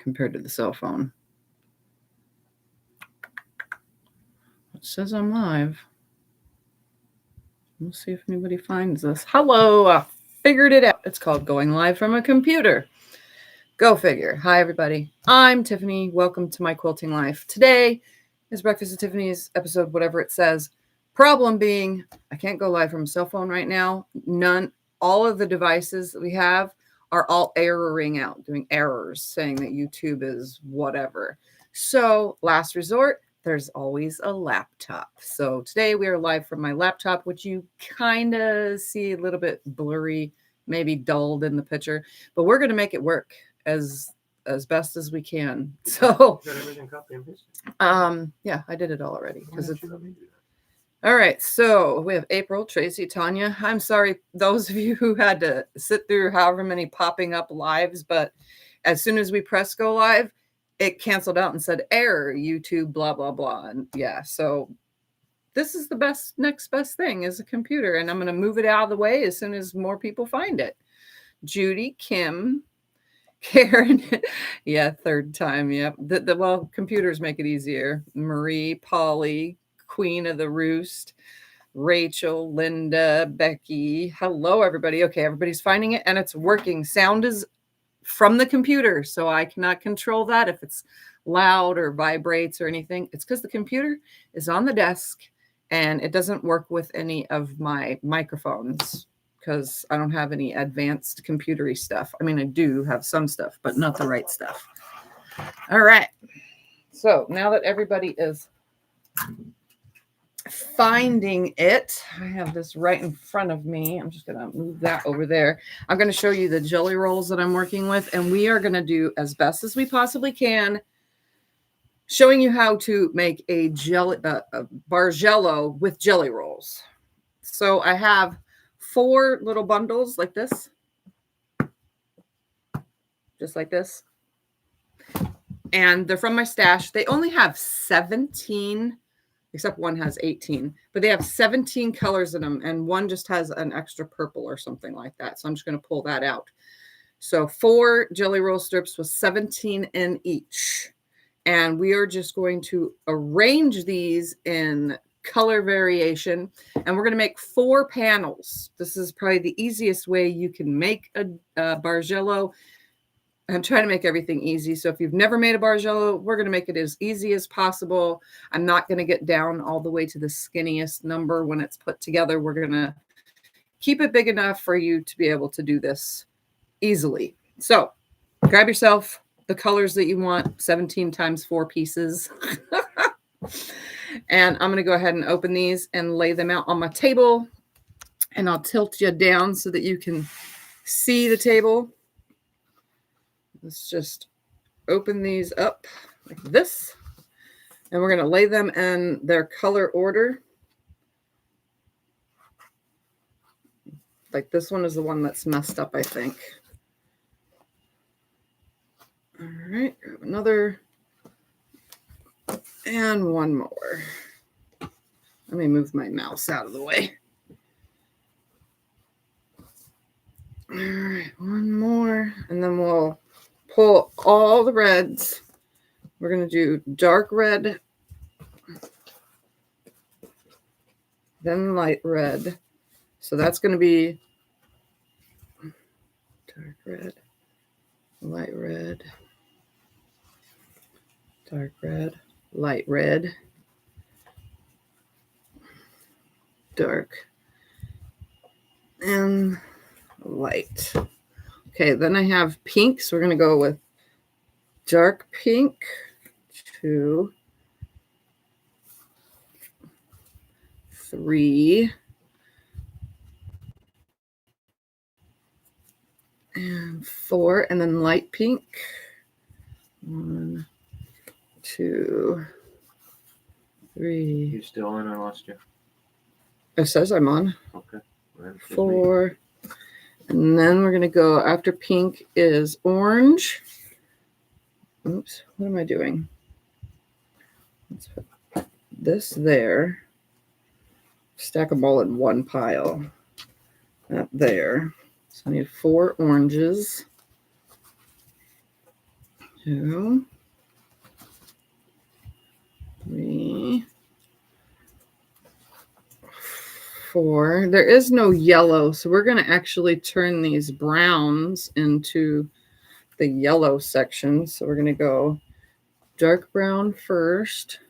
compared to the cell phone. It says I'm live. We'll see if anybody finds this. Hello, I figured it out. It's called Going Live from a Computer. Go figure. Hi, everybody. I'm Tiffany. Welcome to my quilting life. Today is Breakfast at Tiffany's episode, whatever it says. Problem being, I can't go live from a cell phone right now. All of the devices that we have are all erroring out, doing errors, saying that YouTube is whatever. So, last resort, there's always a laptop. So today we are live from my laptop, which you kind of see a little bit blurry, maybe dulled in the picture, but we're going to make it work as best as we can. So, yeah, I did it all already. All right, so we have April, Tracy, Tanya. I'm sorry, those of you who had to sit through however many popping up lives, but as soon as we press go live, it canceled out and said error, YouTube, blah, blah, blah. And yeah, so this is the next best thing is a computer. And I'm going to move it out of the way as soon as more people find it. Judy, Kim, Karen. Yeah, third time. Yep. Well, computers make it easier. Marie, Polly, Queen of the Roost, Rachel, Linda, Becky. Hello, everybody. Okay, everybody's finding it and it's working. Sound is from the computer, so I cannot control that if it's loud or vibrates or anything. It's because the computer is on the desk and it doesn't work with any of my microphones because I don't have any advanced computery stuff. I mean, I do have some stuff, but not the right stuff. All right. So now that everybody is finding it, I have this right in front of me. I'm just going to move that over there. I'm going to show you the jelly rolls that I'm working with, and we are going to do as best as we possibly can, showing you how to make a Bargello with jelly rolls. So I have 4 little bundles like this, just like this, and they're from my stash. They only have 17, except one has 18, but they have 17 colors in them, and one just has an extra purple or something like that. So I'm just going to pull that out. So 4 jelly roll strips with 17 in each. And we are just going to arrange these in color variation, and we're going to make 4 panels. This is probably the easiest way you can make a Bargello. I'm trying to make everything easy. So if you've never made a Bargello, we're going to make it as easy as possible. I'm not going to get down all the way to the skinniest number when it's put together. We're going to keep it big enough for you to be able to do this easily. So grab yourself the colors that you want, 17 times 4 pieces. And I'm going to go ahead and open these and lay them out on my table. And I'll tilt you down so that you can see the table. Let's just open these up like this, and we're going to lay them in their color order. Like this one is the one that's messed up, I think. All right, grab another and one more. Let me move my mouse out of the way. All right, one more, and then we'll pull all the reds. We're going to do dark red, then light red. So that's going to be dark red, light red, dark red, light red, dark, and light. Okay, then I have pink, so we're going to go with dark pink, 2, 3, and 4, and then light pink, 1, 2, 3. You still on? I lost you. It says I'm on. Okay. 4. And then we're going to go after pink is orange. Oops, what am I doing? Let's put this there. Stack them all in one pile. That there. So I need 4 oranges. 2, 3, 4. There is no yellow, so we're going to actually turn these browns into the yellow section. So we're going to go dark brown first.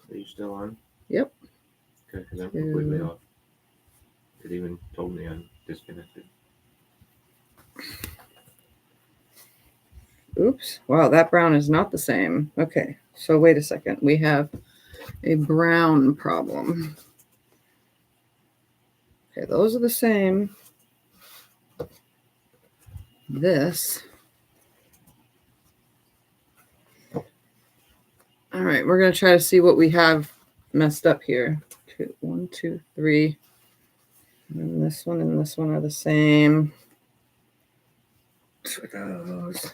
Are you still on? Yep. Okay, because I'm completely off. It even told me I'm disconnected. Oops. Wow, that brown is not the same. Okay, so wait a second. We have a brown problem. Okay, those are the same. This. All right, we're going to try to see what we have messed up here. 1, 2, 3. And this one are the same. For those.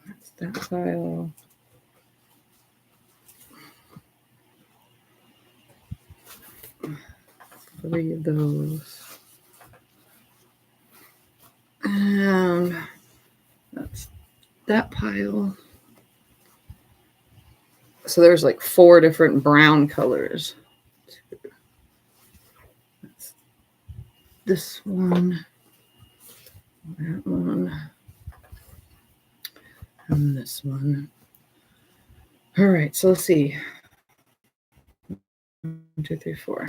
That's that pile. Three of those. And that's that pile. So there's like 4 different brown colors. That's this one, that one, and this one. All right, so let's see. 1, 2, 3, 4.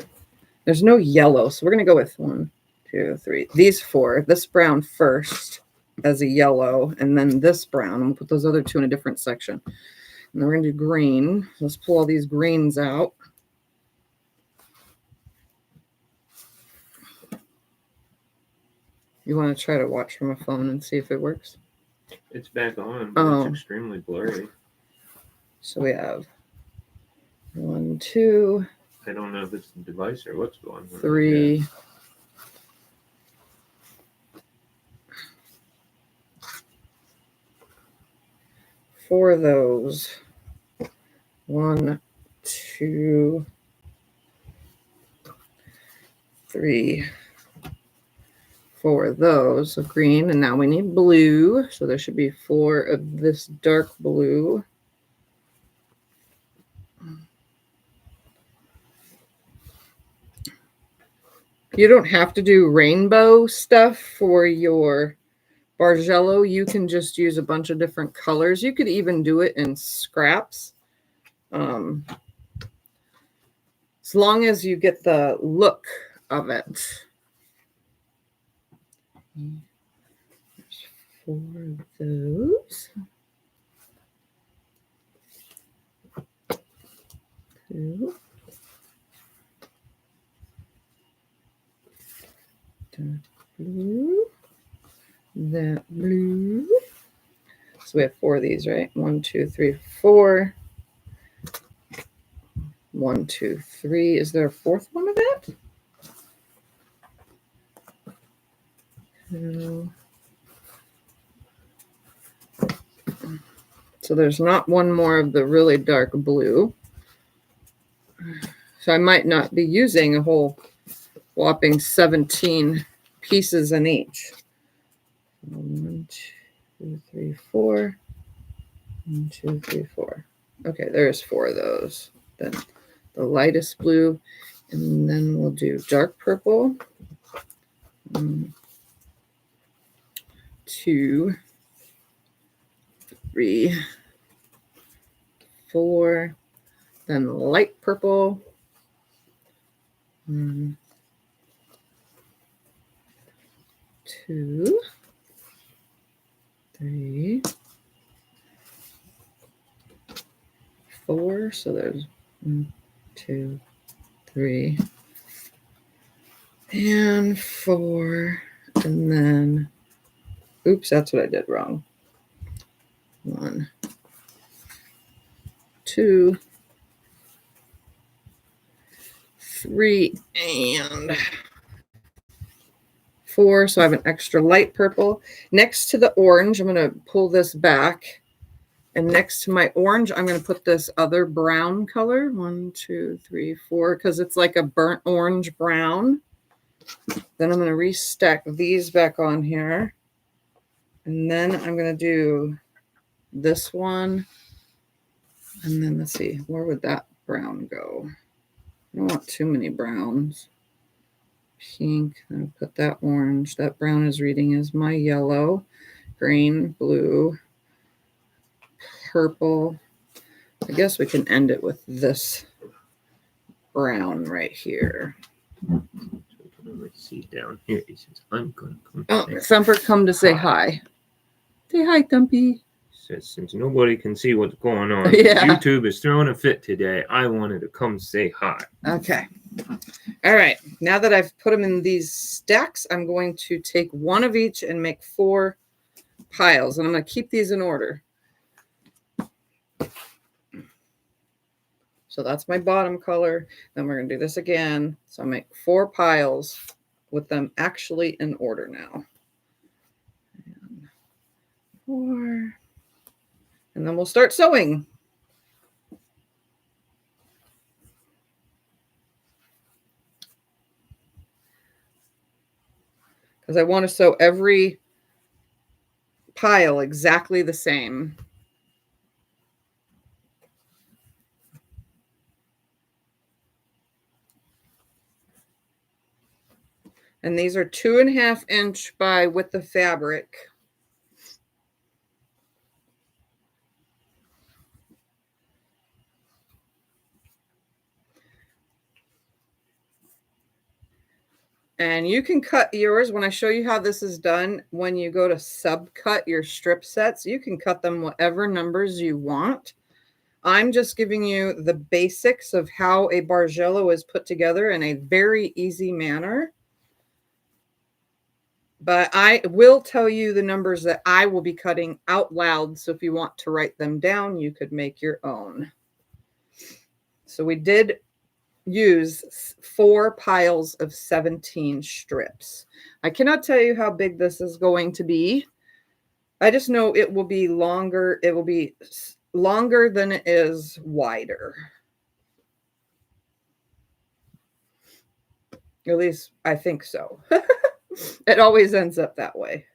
There's no yellow, so we're going to go with 1, 2, 3. These 4. This brown first as a yellow, and then this brown. I'm going to put those other 2 in a different section. And then we're going to do green. Let's pull all these greens out. You want to try to watch from a phone and see if it works? It's back on, but it's extremely blurry. So we have 1, 2. I don't know if it's the device or what's going on. 3. Yeah. 4 of those. 1, 2, 3, 4 of those of green, and now we need blue. So there should be 4 of this dark blue. You don't have to do rainbow stuff for your Bargello. You can just use a bunch of different colors. You could even do it in scraps. As long as you get the look of it. There's 4 of those. 2. That blue. That blue. So we have 4 of these, right? 1, 2, 3, 4. 1, 2, 3. Is there a 4th one of that? 2. So there's not one more of the really dark blue. So I might not be using a whole whopping 17 pieces in each. 1, 2, 3, 4. 1, 2, 3, 4. Okay, there's 4 of those. Then the lightest blue, and then we'll do dark purple. 1, 2, 3, 4. Then light purple. 1, 2, 3, 4. So there's 1, 2, 3, and 4. And then, oops, that's what I did wrong. 1, 2, 3, and 4. So I have an extra light purple. Next to the orange, I'm going to pull this back. And next to my orange, I'm going to put this other brown color. 1, 2, 3, 4, because it's like a burnt orange brown. Then I'm going to restack these back on here. And then I'm going to do this one. And then let's see, where would that brown go? I don't want too many browns. Pink, I'll put that orange. That brown is reading as my yellow, green, blue, purple. I guess we can end it with this brown right here. Let's see down here. He says, I'm going to come. Oh, Thumper come to say hi. Say hi, Thumpy. Says, since nobody can see what's going on, Yeah. YouTube is throwing a fit today. I wanted to come say hi. Okay. All right. Now that I've put them in these stacks, I'm going to take one of each and make 4 piles. And I'm going to keep these in order. So that's my bottom color. Then we're going to do this again. So I make 4 piles with them actually in order now. And 4. And then we'll start sewing. Because I want to sew every pile exactly the same. And these are 2.5 inch by width of fabric. And you can cut yours when I show you how this is done. When you go to subcut your strip sets, you can cut them whatever numbers you want. I'm just giving you the basics of how a Bargello is put together in a very easy manner. But I will tell you the numbers that I will be cutting out loud. So if you want to write them down, you could make your own. So we did use 4 piles of 17 strips. I cannot tell you how big this is going to be. I just know it will be longer. It will be longer than it is wider. At least I think so. It always ends up that way.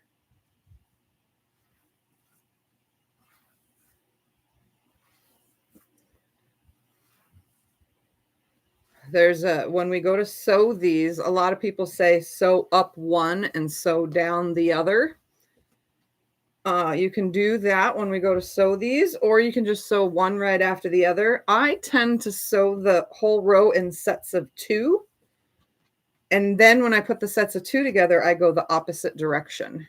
There's when we go to sew these, a lot of people say sew up one and sew down the other. You can do that when we go to sew these, or you can just sew one right after the other. I tend to sew the whole row in sets of 2. And then when I put the sets of 2 together, I go the opposite direction.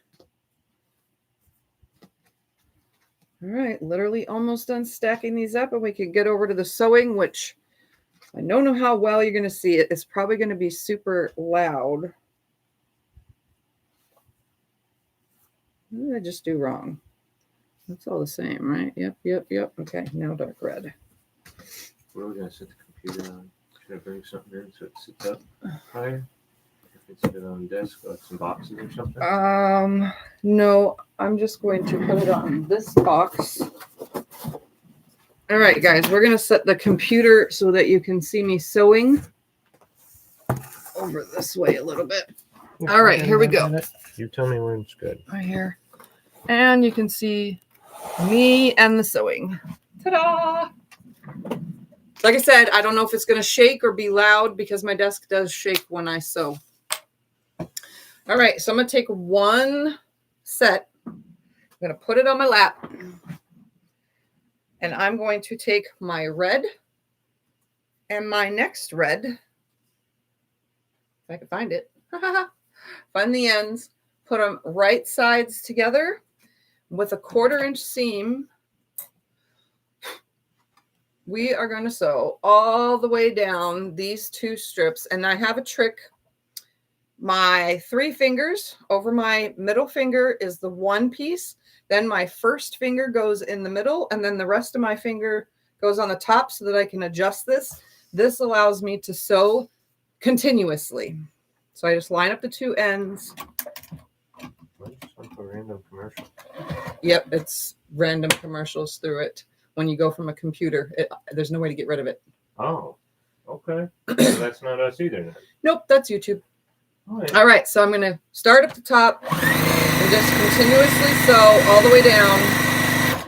All right, literally almost done stacking these up, and we can get over to the sewing, which I don't know how well you're going to see it. It's probably going to be super loud. What did I just do wrong? That's all the same, right? Yep. Okay, now dark red. Where are we going to set the computer on? Should I bring something in so it sits up higher? If it's sit on the desk, like some boxes or something? No, I'm just going to put it on this box. All right, guys, we're going to set the computer so that you can see me sewing over this way a little bit. All right, here we go. You tell me when it's good. Right here. And you can see me and the sewing. Ta-da! Like I said, I don't know if it's going to shake or be loud because my desk does shake when I sew. All right, so I'm going to take one set. I'm going to put it on my lap. And I'm going to take my red and my next red. If I can find it. Find the ends. Put them right sides together with a 1/4 inch seam. We are going to sew all the way down these 2 strips. And I have a trick. My 3 fingers over my middle finger is the one piece. Then my first finger goes in the middle, and then the rest of my finger goes on the top so that I can adjust this. This allows me to sew continuously. So I just line up the 2 ends. Some random commercial. Yep, it's random commercials through it. When you go from a computer, there's no way to get rid of it. Oh, okay. So that's not us either then. Nope, that's YouTube. All right, so I'm going to start at the top and just continuously sew all the way down.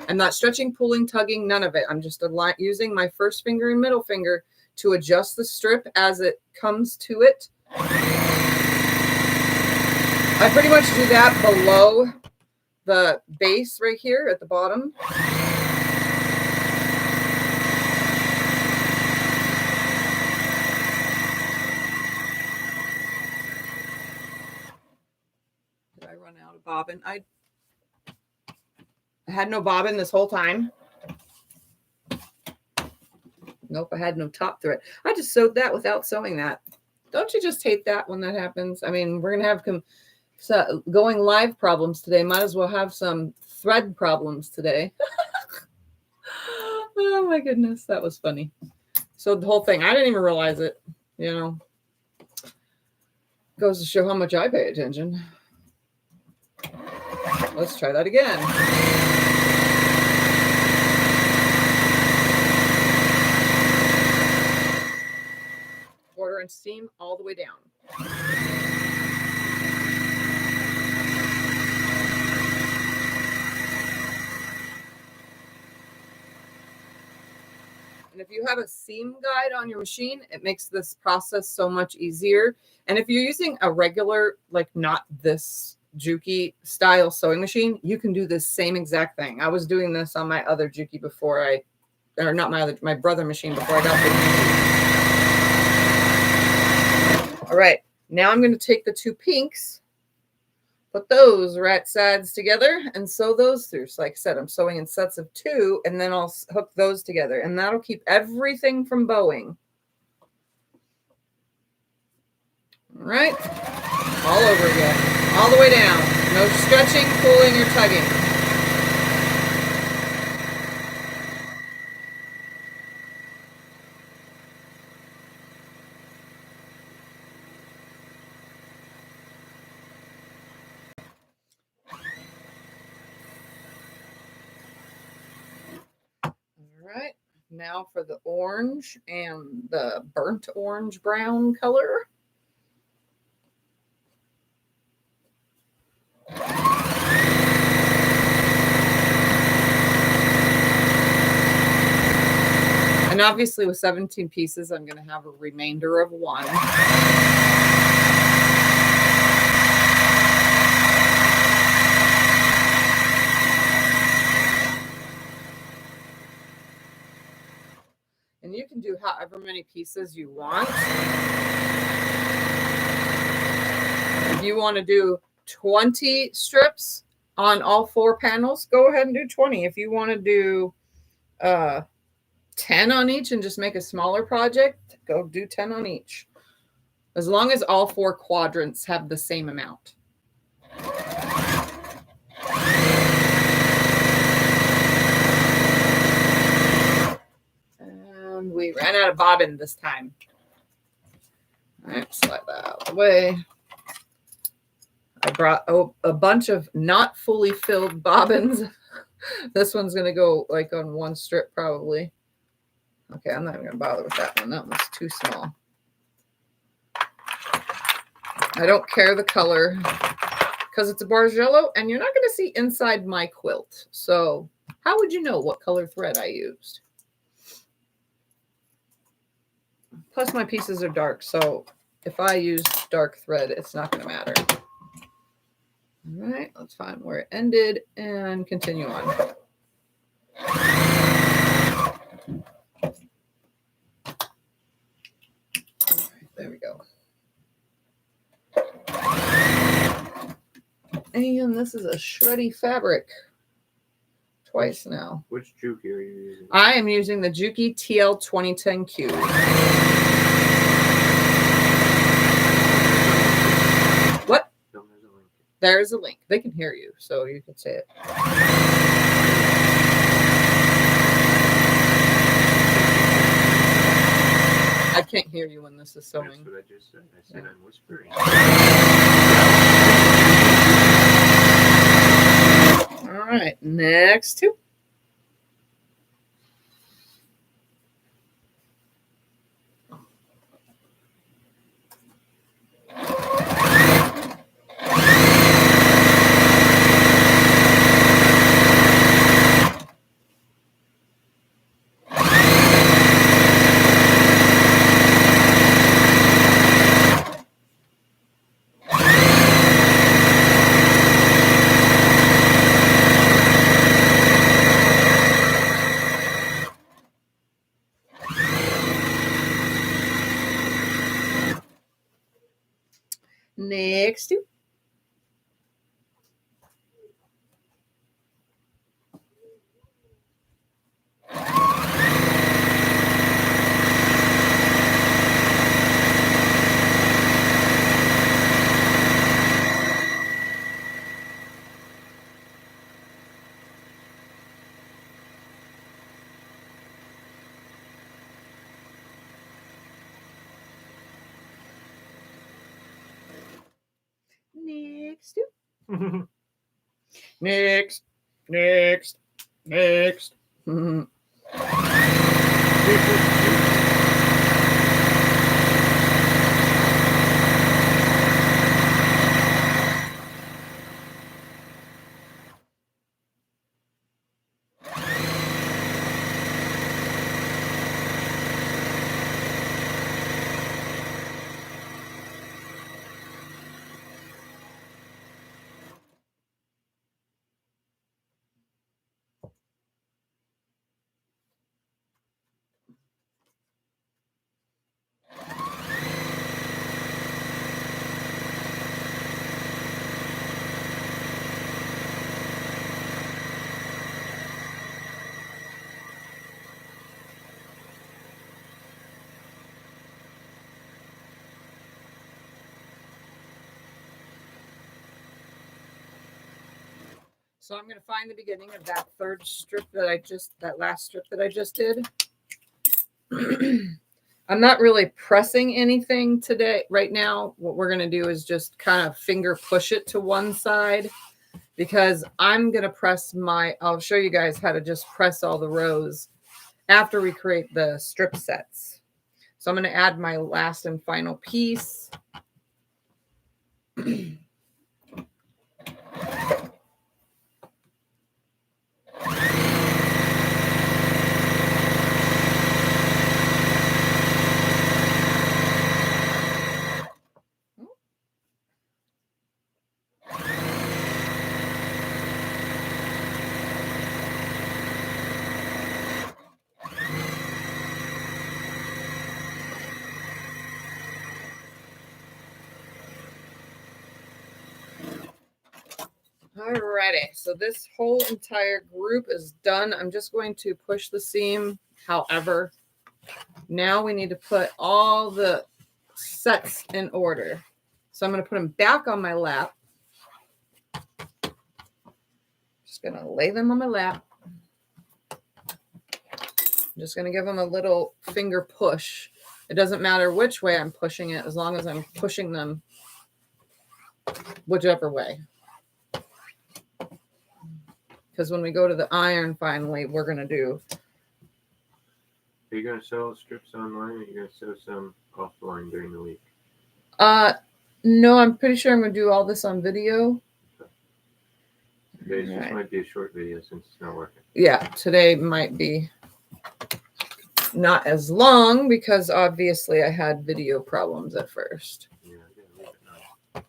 I'm not stretching, pulling, tugging, none of it. I'm just using my first finger and middle finger to adjust the strip as it comes to it. I pretty much do that below the base right here at the bottom. Did I run out of bobbin? I had no bobbin this whole time. Nope, I had no top thread. I just sewed that without sewing that. Don't you just hate that when that happens? I mean, we're going to have going live problems today. Might as well have some thread problems today. Oh my goodness, that was funny. So the whole thing, I didn't even realize it, you know. Goes to show how much I pay attention. Let's try that again. Quarter inch seam all the way down. And if you have a seam guide on your machine, it makes this process so much easier. And if you're using a regular, like not this Juki style sewing machine, you can do this same exact thing. I was doing this on my other Juki before my brother machine before I got the Juki. All right, now I'm going to take the two pinks, put those right sides together and sew those through. So like I said, I'm sewing in sets of 2 and then I'll hook those together and that'll keep everything from bowing. All right, all over again, all the way down. No stretching, pulling, or tugging. Right, now for the orange and the burnt orange brown color. And obviously with 17 pieces, I'm going to have a remainder of 1. And you can do however many pieces you want. If you want to do 20 strips on all 4 panels, go ahead and do 20. If you want to do 10 on each and just make a smaller project, go do 10 on each. As long as all 4 quadrants have the same amount. And we ran out of bobbin this time. All right, slide that out of the way. I brought a bunch of not fully filled bobbins. This one's going to go like on 1 strip probably. Okay, I'm not even going to bother with that one. That one's too small. I don't care the color because it's a Bargello and you're not going to see inside my quilt. So how would you know what color thread I used? Plus my pieces are dark. So if I use dark thread, it's not going to matter. All right, let's find where it ended and continue on. All right, there we go. And this is a shreddy fabric. Twice now. Which Juki are you using? I am using the Juki TL 2010Q. What? No, there's a link. There's a link. They can hear you, so you can say it. I can't hear you when this is sewing. That's what I just said. I said I'm whispering. All right, next 2. Next. Mhm. So I'm going to find the beginning of that third strip that last strip that I just did. I'm not really pressing anything today. Right now, what we're going to do is just kind of finger push it to one side, because I'm going to press I'll show you guys how to just press all the rows after we create the strip sets. So I'm going to add my last and final piece. Alrighty, so this whole entire group is done. I'm just going to push the seam. However, now we need to put all the sets in order. So I'm going to put them back on my lap. Just going to lay them on my lap. I'm just going to give them a little finger push. It doesn't matter which way I'm pushing it, as long as I'm pushing them whichever way. Because when we go to the iron, finally, we're going to do... Are you going to sell strips online, or are you going to sew some offline during the week? No, I'm pretty sure I'm going to do all this on video. Today's just might be a short video since it's not working. Yeah, today might be not as long because obviously I had video problems at first. Yeah, I gotta leave it now.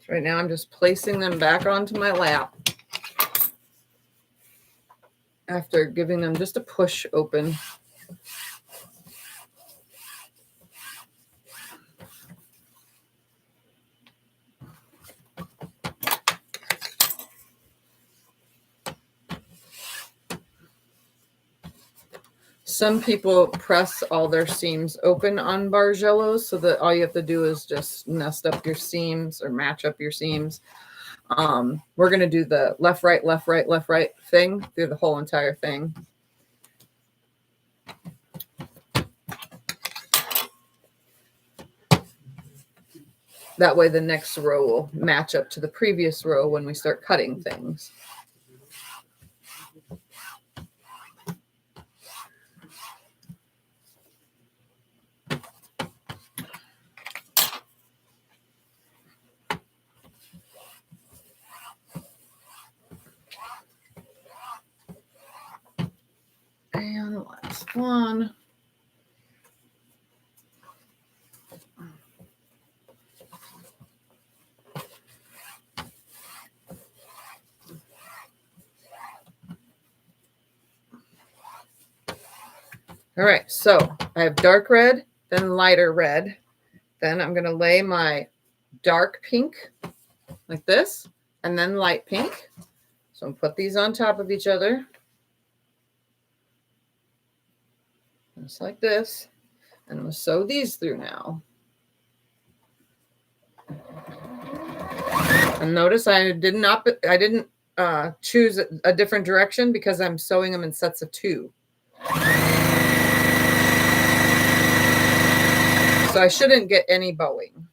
Right now I'm just placing them back onto my lap after giving them just a push open. Some people press all their seams open on Bargello, so that all you have to do is just nest up your seams or match up your seams. We're going to do the left, right, left, right, left, right thing through the whole entire thing. That way the next row will match up to the previous row when we start cutting things. And the last one. All right, so I have dark red, then lighter red. Then I'm going to lay my dark pink like this, and then light pink. So I'm going to put these on top of each other. Just like this. And I'm going to sew these through now. And notice I didn't choose a different direction because I'm sewing them in sets of 2. So I shouldn't get any bowing.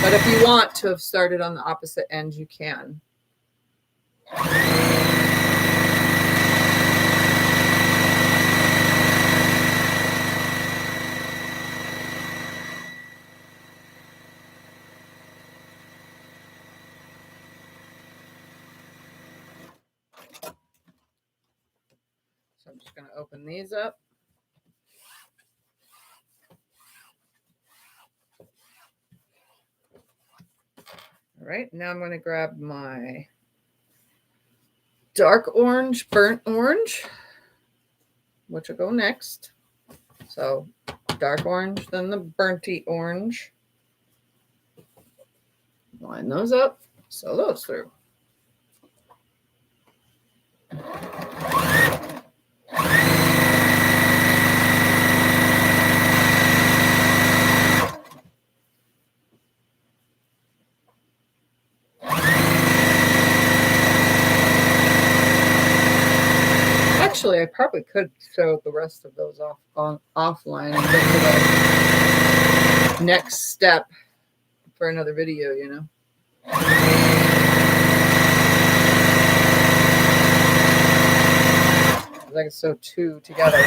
But if you want to have started on the opposite end, you can. So I'm just going to open these up. All right, now I'm going to grab my dark orange, burnt orange, which will go next. So dark orange, then the burnty orange. Line those up, sew those through. Actually, I probably could sew the rest of those offline and get to the next step for another video, you know. I can sew 2 together.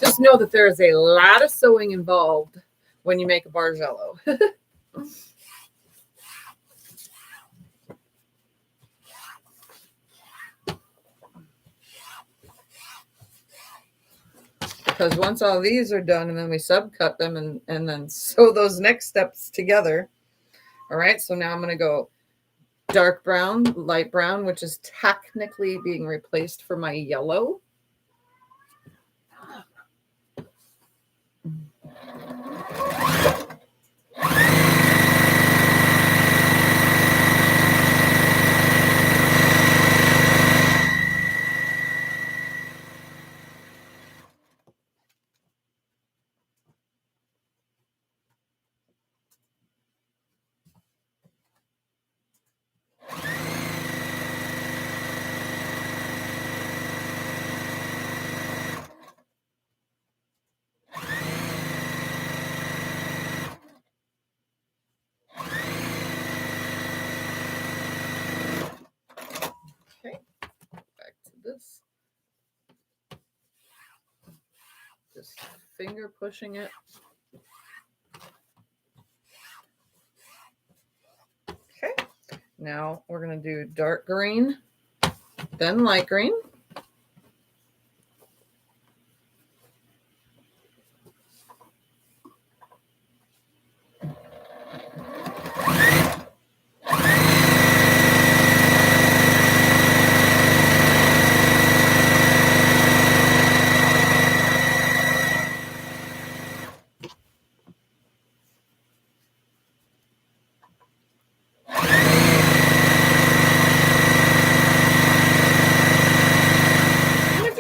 Just know that there is a lot of sewing involved when you make a Bargello. Because once all these are done and then we subcut them and then sew those next steps together. All right, so now I'm going to go dark brown, light brown, which is technically being replaced for my yellow. Okay, back to this. Just finger pushing it. Okay, now we're going to do dark green, then light green.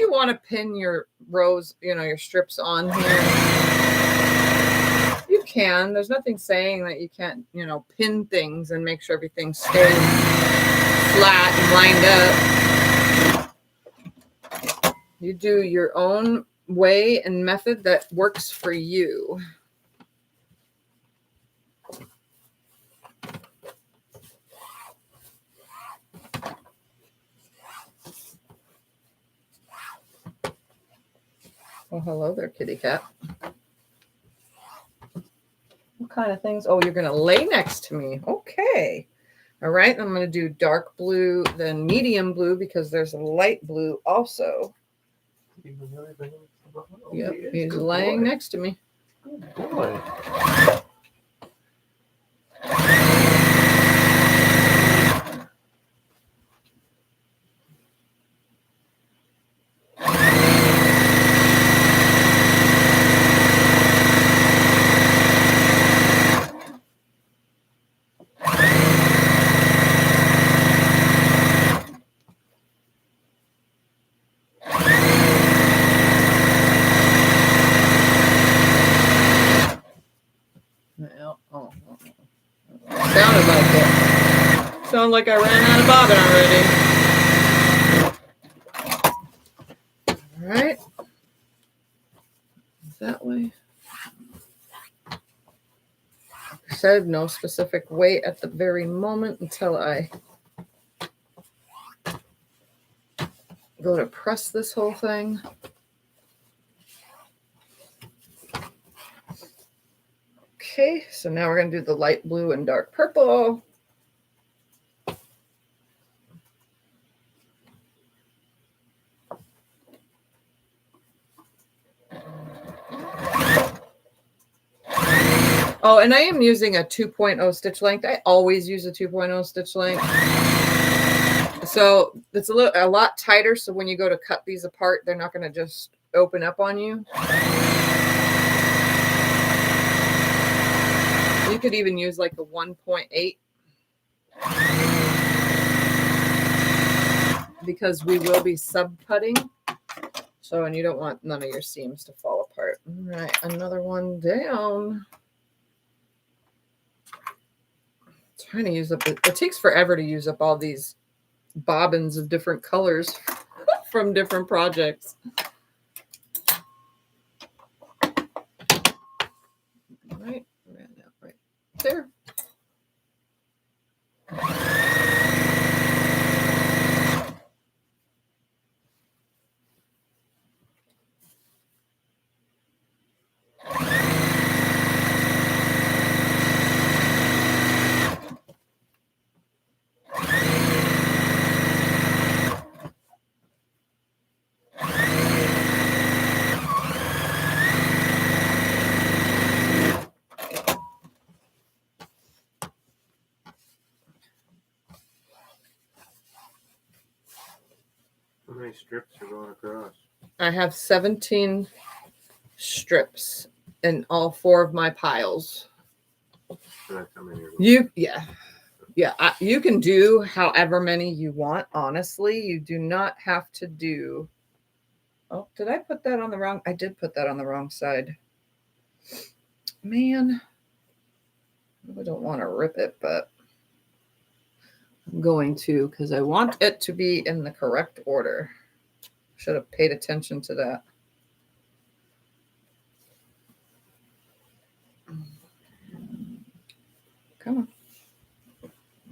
Want to pin your rows, you know, your strips on here, you can. There's nothing saying that you can't, you know, pin things and make sure everything stays flat and lined up. You do your own way and method that works for you. Oh, hello there, kitty cat. What kind of things? Oh, you're going to lay next to me. Okay. All right. I'm going to do dark blue, then medium blue, because there's a light blue also. Yep, he's laying next to me. Good boy. sounded like it. Sound like I ran out of bobbin already. All right. That way. I said no specific weight at the very moment until I go to press this whole thing. Okay, so now we're going to do the light blue and dark purple. Oh, and I am using a 2.0 stitch length. I always use a 2.0 stitch length. So it's a lot tighter. So when you go to cut these apart, they're not going to just open up on you. You could even use like a 1.8 because we will be sub-cutting. So, and you don't want none of your seams to fall apart. All right, another one down. Trying to use up, it takes forever to use up all these bobbins of different colors from different projects. All right, ran out right there. How many strips are going across? I have 17 strips in all 4 of my piles. You can do however many you want. Honestly, you do not have to do. Oh, did I put that on the wrong? I did put that on the wrong side. Man, I don't want to rip it, but I'm going to because I want it to be in the correct order. Should have paid attention to that. Come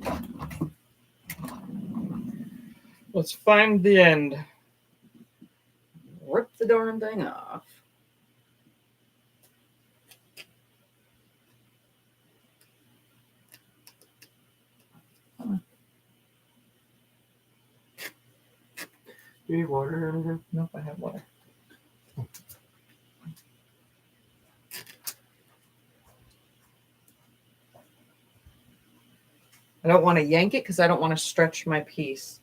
on. Let's find the end. Rip the darn thing off. Do you need water in here? Nope, I have water. I don't want to yank it because I don't want to stretch my piece.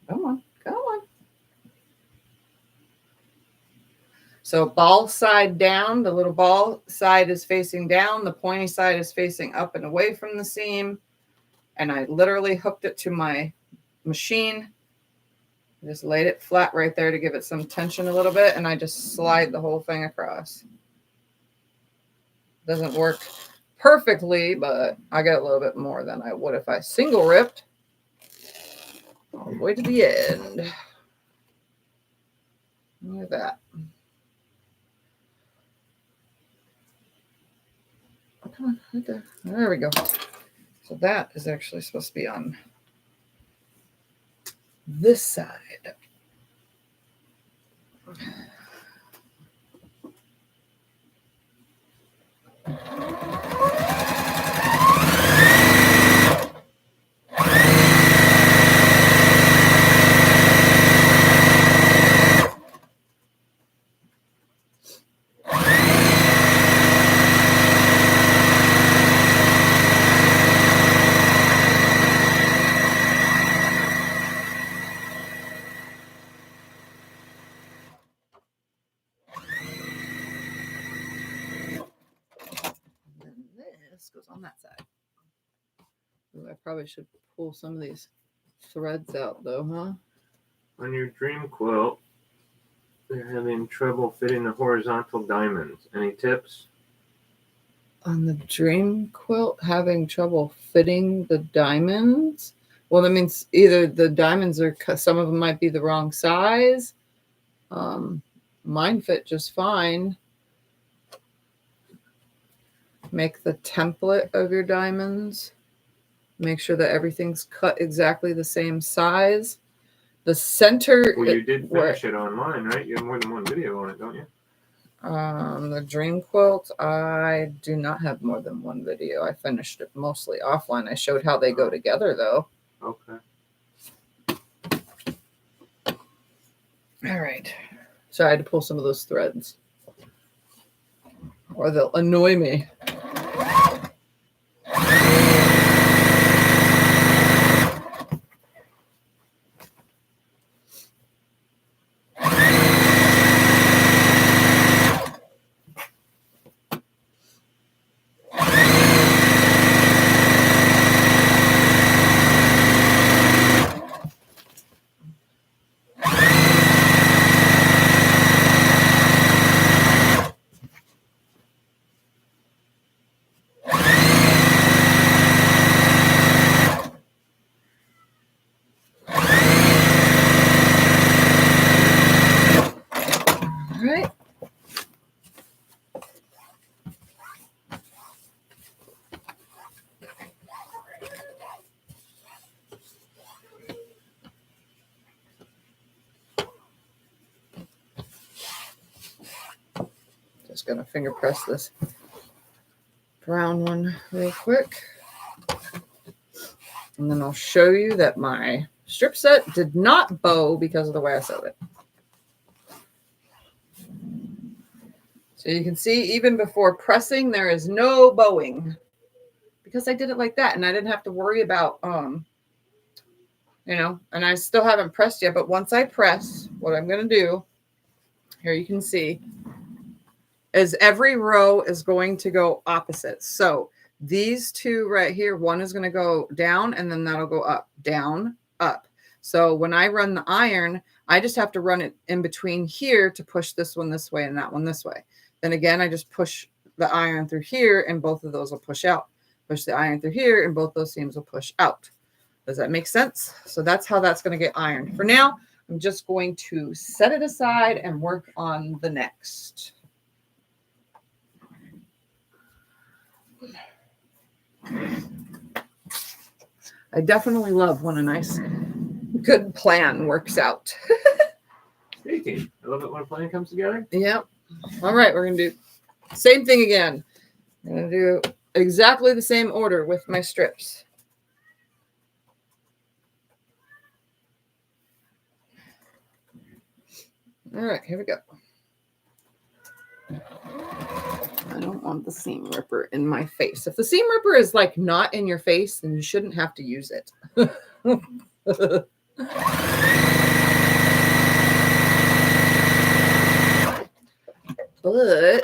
Come on, come on. So ball side down, the little ball side is facing down, the pointy side is facing up and away from the seam. And I literally hooked it to my machine. Just laid it flat right there to give it some tension a little bit, and I just slide the whole thing across. Doesn't work perfectly, but I get a little bit more than I would if I single ripped all the way to the end. Look at that. Come on, right there. There we go. So that is actually supposed to be on this side. Goes on that side. Ooh, I probably should pull some of these threads out though, huh? On your dream quilt, having trouble fitting the horizontal diamonds. Any tips? On the dream quilt, having trouble fitting the diamonds? Well, that means either the diamonds are, some of them might be the wrong size. Mine fit just fine. Make the template of your diamonds. Make sure that everything's cut exactly the same size. The center. Well, you did finish it online, right? You have more than one video on it, don't you? The dream quilt, I do not have more than one video. I finished it mostly offline. I showed how they go together, though. Okay. All right. So I had to pull some of those threads, or they'll annoy me. Just gonna finger press this brown one real quick. And then I'll show you that my strip set did not bow because of the way I sewed it. So you can see even before pressing, there is no bowing because I did it like that and I didn't have to worry about, you know, and I still haven't pressed yet, but once I press, what I'm going to do, here you can see, is every row is going to go opposite. So these two right here, one is going to go down and then that'll go up, down, up. So when I run the iron, I just have to run it in between here to push this one this way and that one this way. Then again, I just push the iron through here and both of those will push out. Push the iron through here and both those seams will push out. Does that make sense? So that's how that's going to get ironed. For now, I'm just going to set it aside and work on the next. I definitely love when a nice, good plan works out. Speaking, I love it when a plan comes together. Yep. All right, we're going to do same thing again. I'm going to do exactly the same order with my strips. All right, here we go. I don't want the seam ripper in my face. If the seam ripper is like not in your face, then you shouldn't have to use it. But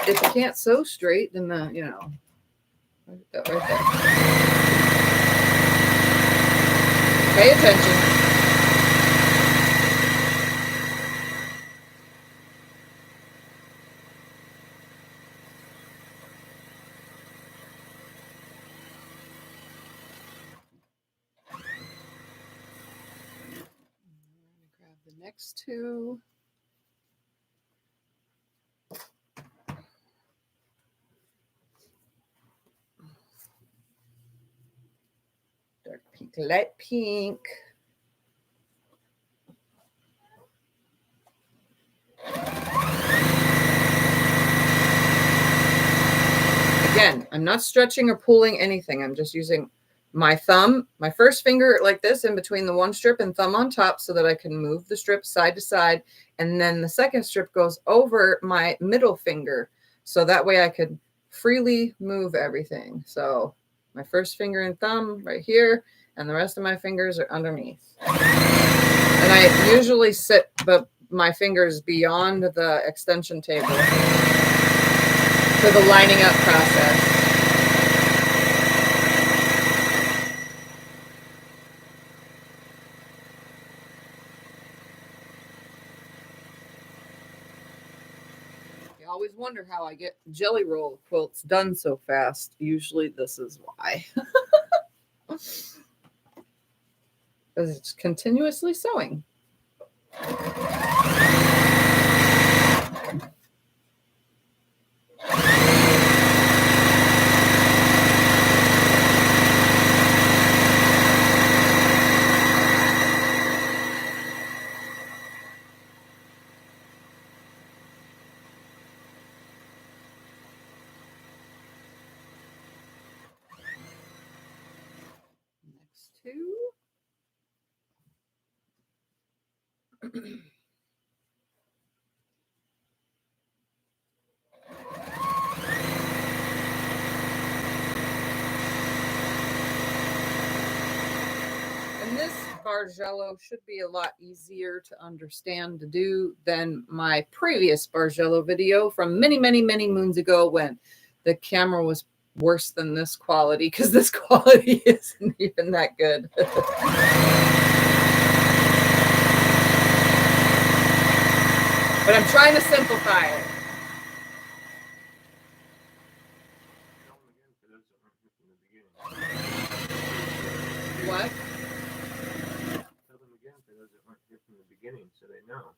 if you can't sew straight, then you know, right there. Pay attention. The next two. Dark pink, light pink. Again, I'm not stretching or pulling anything. I'm just using my thumb, my first finger like this in between the one strip and thumb on top so that I can move the strip side to side. And then the second strip goes over my middle finger. So that way I could freely move everything. So my first finger and thumb right here, and the rest of my fingers are underneath. And I usually sit my fingers beyond the extension table for the lining up process. always wonder how I get jelly roll quilts done so fast. Usually this is why. Because it's continuously sewing. Next two. And this Bargello should be a lot easier to understand to do than my previous Bargello video from many, many, many moons ago when the camera was worse than this quality, because this quality isn't even that good. But I'm trying to simplify it. What?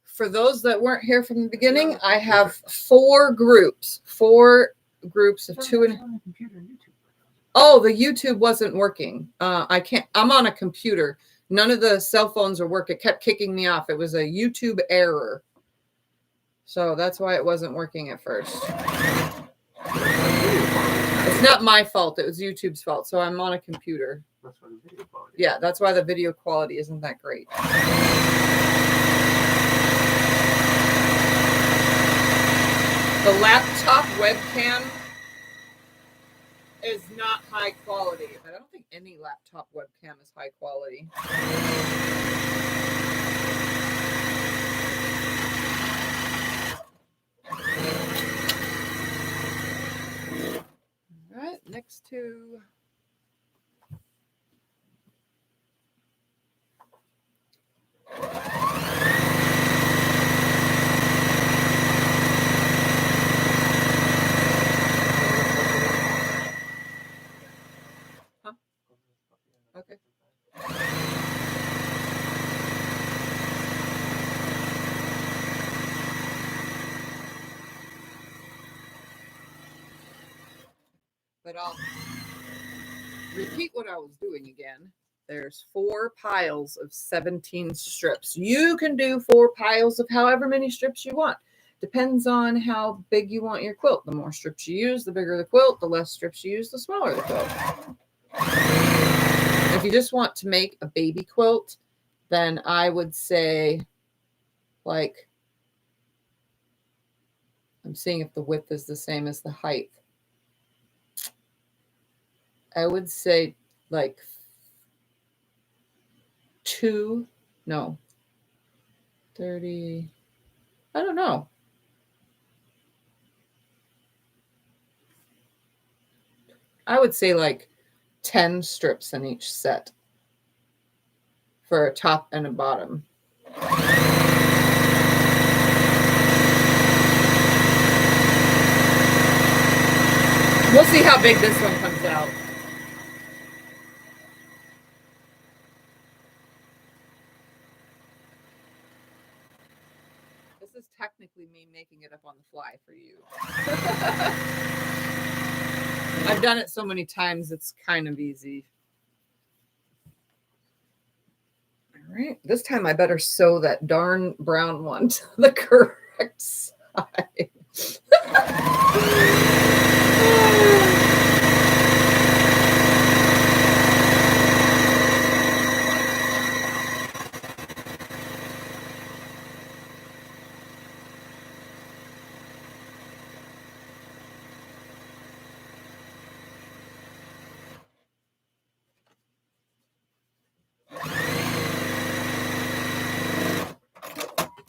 For those that weren't here from the beginning, I have 4 groups. 4 groups of 2 and... Oh, the YouTube wasn't working. I can't. I'm on a computer. None of the cell phones are working. It kept kicking me off. It was a YouTube error. So that's why it wasn't working at first. It's not my fault. It was YouTube's fault. So I'm on a computer. That's why the video quality. Yeah, that's why the video quality isn't that great. The laptop webcam is not high quality. I don't think any laptop webcam is high quality. All right, next two. Okay. But I'll repeat what I was doing again. There's 4 piles of 17 strips. You can do 4 piles of however many strips you want. Depends on how big you want your quilt. The more strips you use, the bigger the quilt. The less strips you use, the smaller the quilt. If you just want to make a baby quilt, then I would say, like, I'm seeing if the width is the same as the height. I would say like 30, I don't know. I would say like 10 strips in each set for a top and a bottom. We'll see how big this one comes out. This is technically me making it up on the fly for you. I've done it so many times, it's kind of easy. All right, this time I better sew that darn brown one to the correct side.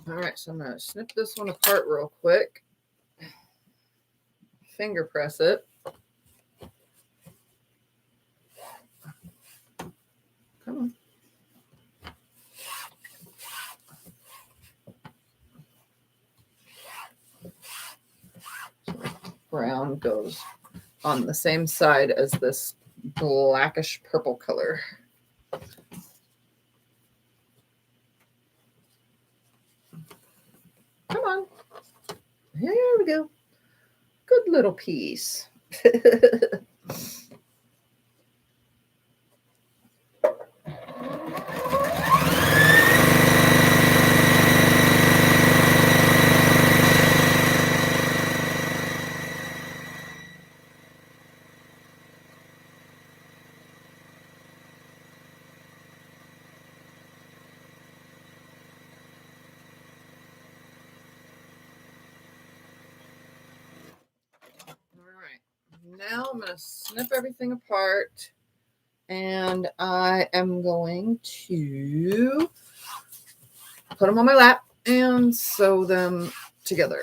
All right, so I'm going to snip this one apart real quick. Finger press it. Come on. brown goes on the same side as this blackish purple color. Come on. Here we go. Good little piece. Now I'm going to snip everything apart, and I am going to put them on my lap and sew them together.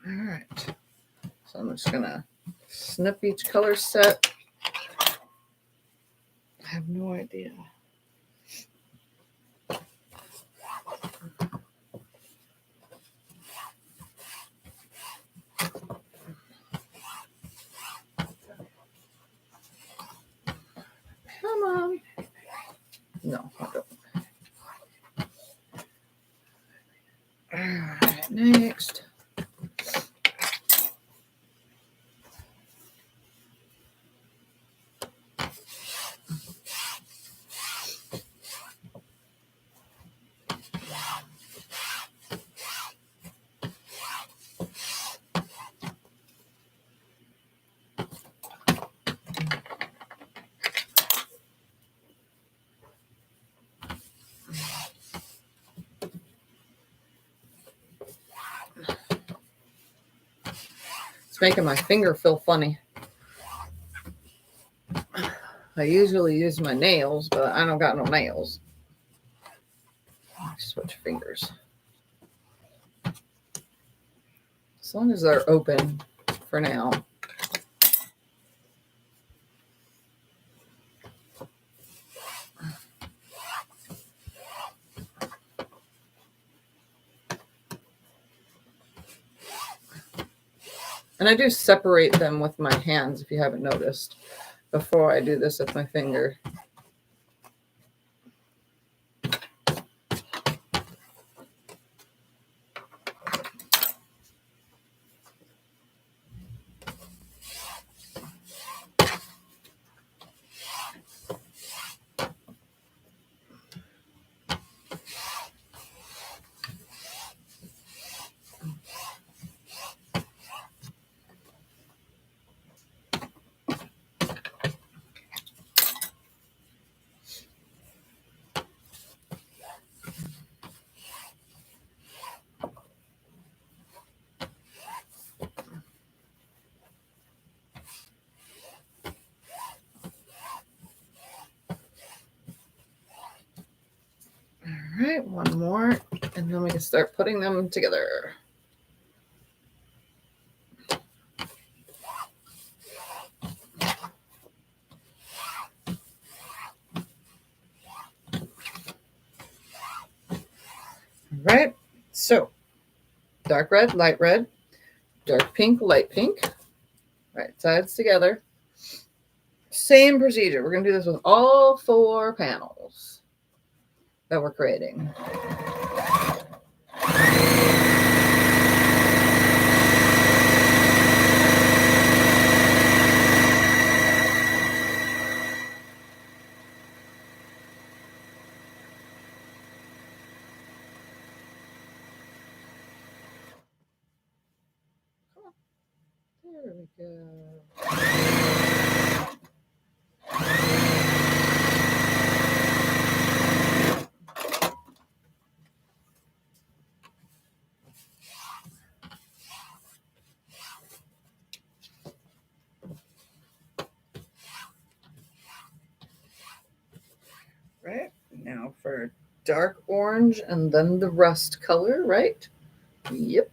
All right, so I'm just going to snip each color set. I have no idea. Come on. No, I don't. All right, next. It's making my finger feel funny. I usually use my nails, but I don't got no nails. Switch fingers. As long as they're open for now. And I do separate them with my hands, if you haven't noticed, before I do this with my finger. All right, one more, and then we can start putting them together. All right, so dark red, dark pink, light pink, right sides together. Same procedure. We're going to do this with all 4 panels that we're creating. There we go. Right, now for dark orange and then the rust color, right? Yep.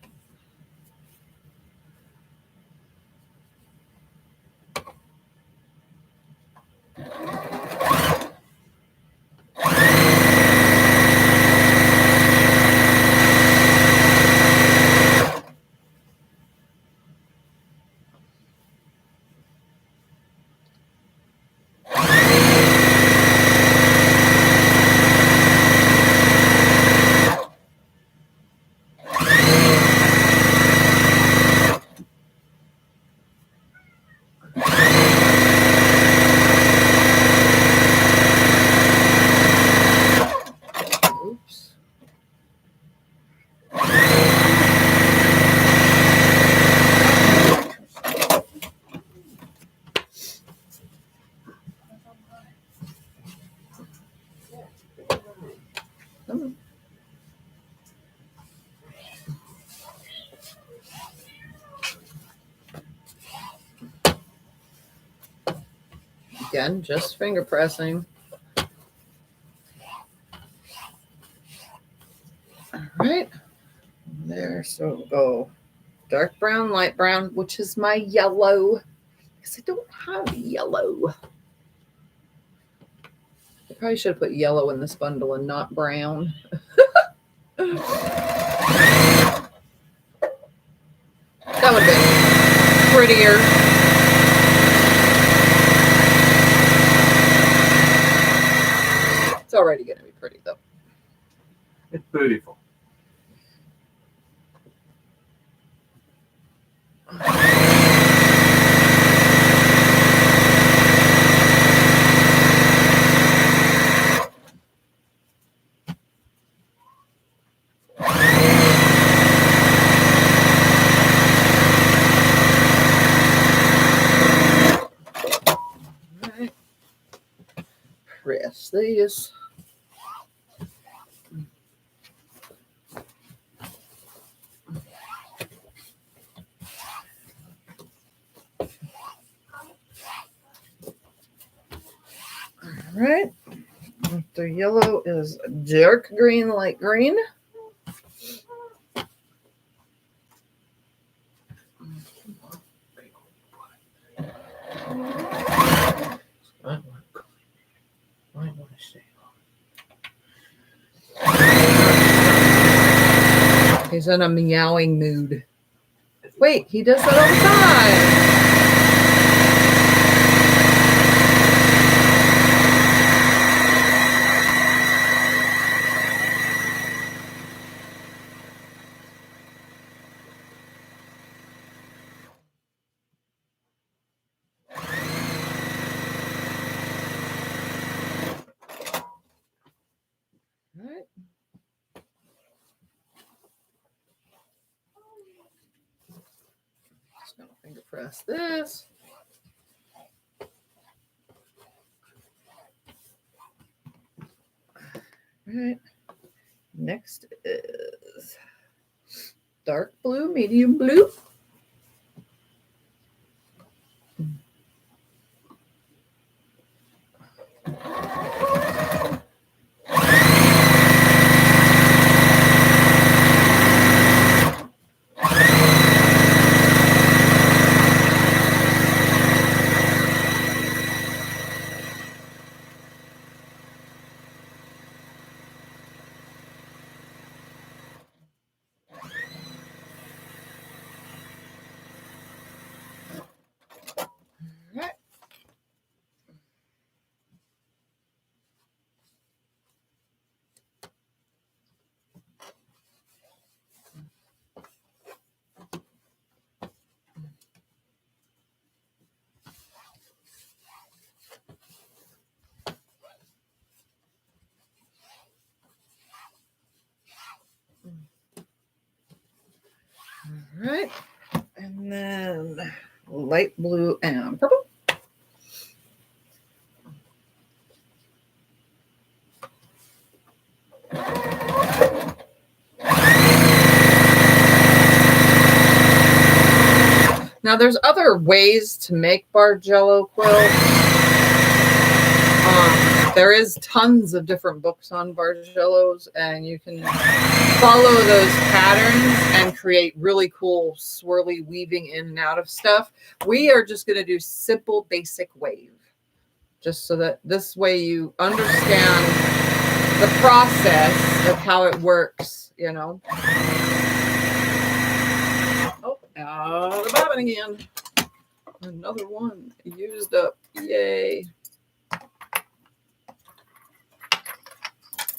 Again, just finger pressing. All right. There, so we'll go dark brown, light brown, which is my yellow. Because I don't have yellow. I probably should have put yellow in this bundle and not brown. That would have been prettier. It's already going to be pretty, though. It's beautiful. Press this. All right. The yellow is dark green, light green. He's in a meowing mood. Wait, he does that all the time. All right. Just gonna finger press this. All right. Next is dark blue, medium blue. Right. All right. And then light blue and purple. Now, there's other ways to make Bargello quilts. There is tons of different books on Bargellos, and you can follow those patterns and create really cool swirly weaving in and out of stuff. We are just going to do simple, basic wave, just so that this way you understand the process of how it works, you know. Oh, the bobbin again. Another one used up. Yay.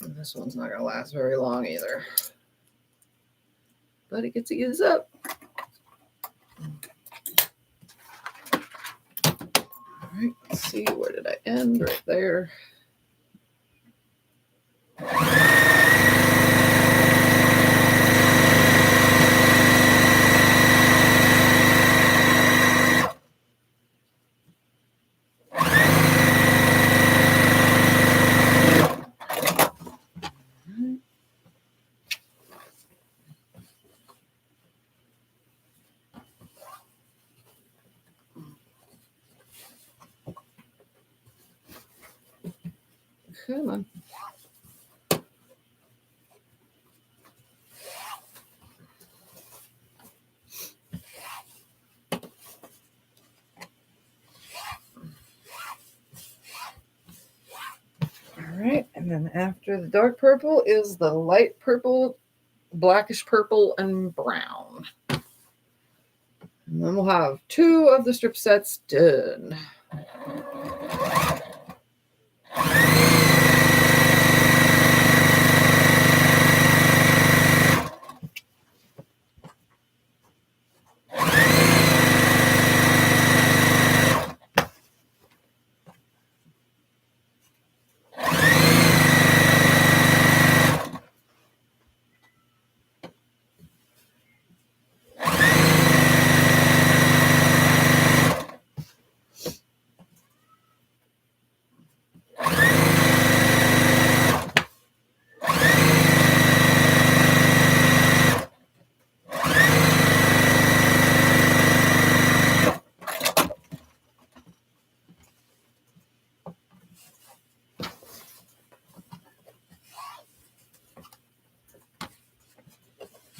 And this one's not going to last very long either. But it gets used up. All right, let's see. Where did I end? Right there. Come on. All right, and then after the dark purple is the light purple, blackish purple, and brown. And then we'll have 2 of the strip sets done.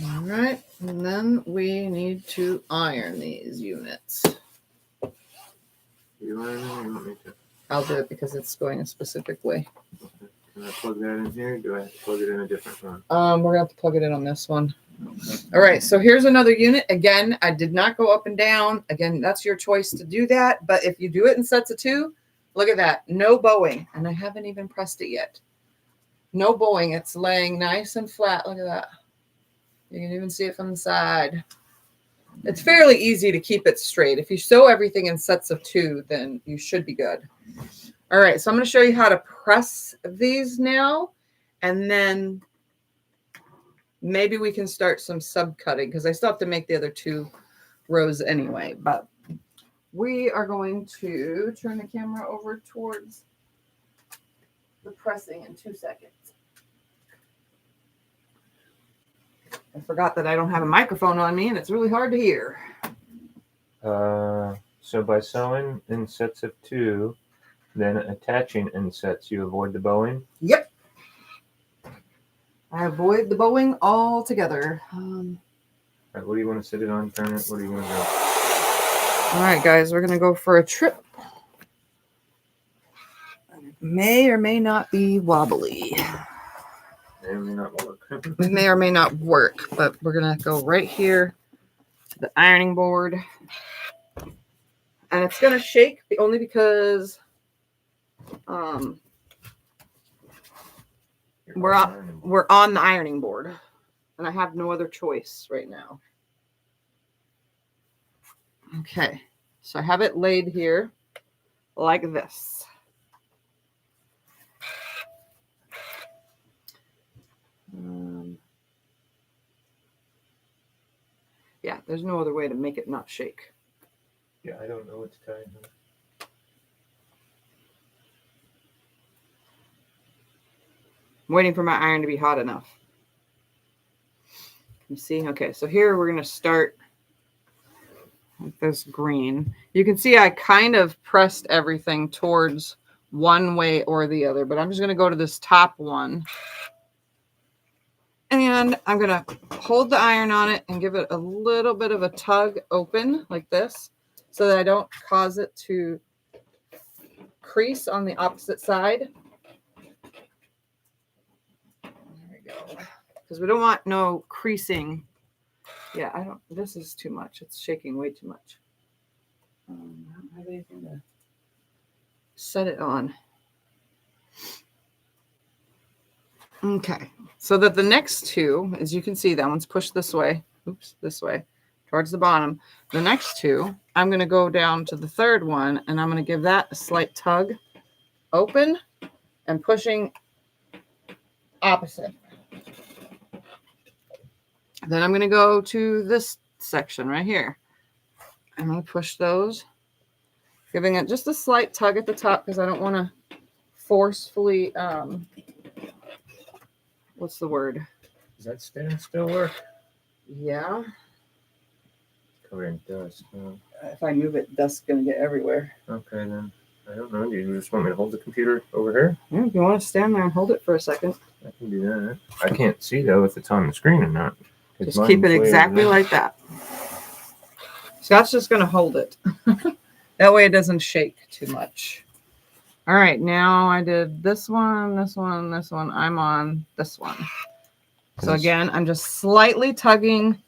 All right, and then we need to iron these units. You iron them or you want me to? I'll do it because it's going a specific way. Okay. Can I plug that in here? Or do I have to plug it in a different one? We're gonna have to plug it in on this one. All right, so here's another unit. Again, I did not go up and down. Again, that's your choice to do that. But if you do it in sets of 2, look at that. No bowing. And I haven't even pressed it yet. No bowing. It's laying nice and flat. Look at that. You can even see it from the side. It's fairly easy to keep it straight. If you sew everything in sets of 2, then you should be good. All right, so I'm going to show you how to press these now. And then maybe we can start some subcutting because I still have to make the other 2 rows anyway. But we are going to turn the camera over towards the pressing in 2 seconds. I forgot that I don't have a microphone on me and it's really hard to hear. So by sewing in sets of 2, then attaching in sets, you avoid the bowing? Yep. I avoid the bowing altogether. All right, what do you want to sit it on? Turn it? What do you want to do? All right, guys, we're going to go for a trip. It may or may not be wobbly. May or may not work. It may or may not work, but we're going to go right here to the ironing board. And it's going to shake only because we're on the ironing board. And I have no other choice right now. Okay, so I have it laid here like this. Yeah, there's no other way to make it not shake. Yeah, I don't know what to tell you. I'm waiting for my iron to be hot enough. You see? Okay, so here we're going to start with this green. You can see I kind of pressed everything towards one way or the other, but I'm just going to go to this top one. And I'm going to hold the iron on it and give it a little bit of a tug open like this so that I don't cause it to crease on the opposite side. There we go. Because we don't want no creasing. Yeah, this is too much. It's shaking way too much. I don't have anything to set it on. Okay, so that the next 2, as you can see, that one's pushed this way. Oops, this way, towards the bottom. The next 2, I'm going to go down to the 3rd one, and I'm going to give that a slight tug open and pushing opposite. Then I'm going to go to this section right here. I'm going to push those, giving it just a slight tug at the top because I don't want to forcefully, what's the word? Does that stand still work? Yeah. Covered in dust. If I move it, dust's going to get everywhere. Okay, then. I don't know. Do you just want me to hold the computer over here? Yeah, if you want to stand there and hold it for a second. I can do that. I can't see though if it's on the screen or not. Just keep it exactly like that. Scott's just going to hold it. That way it doesn't shake too much. All right, now I did this one, this one, this one. I'm on this one. So again, I'm just slightly tugging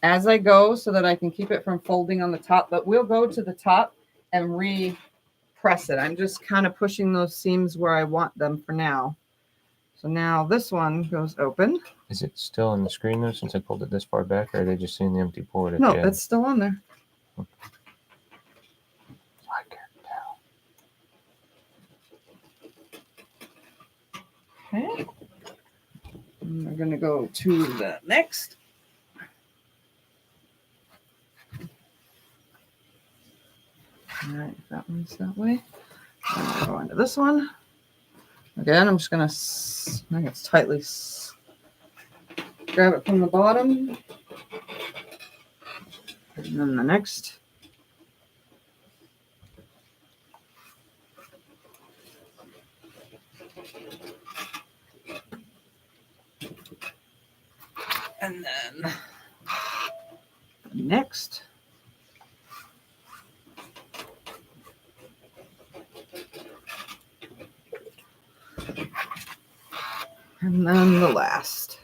as I go so that I can keep it from folding on the top. But we'll go to the top and re-press it. I'm just kind of pushing those seams where I want them for now. So now this one goes open. Is it still on the screen though since I pulled it this far back, or are they just seeing the empty port at No, the end? it's still on there. I can't tell. Okay. And we're going to go to the next. All right, that one's that way. I'm going to go into this one. Again, I'm just going to, I think it's tightly, grab it from the bottom. And then the next. And then the next. And then the last.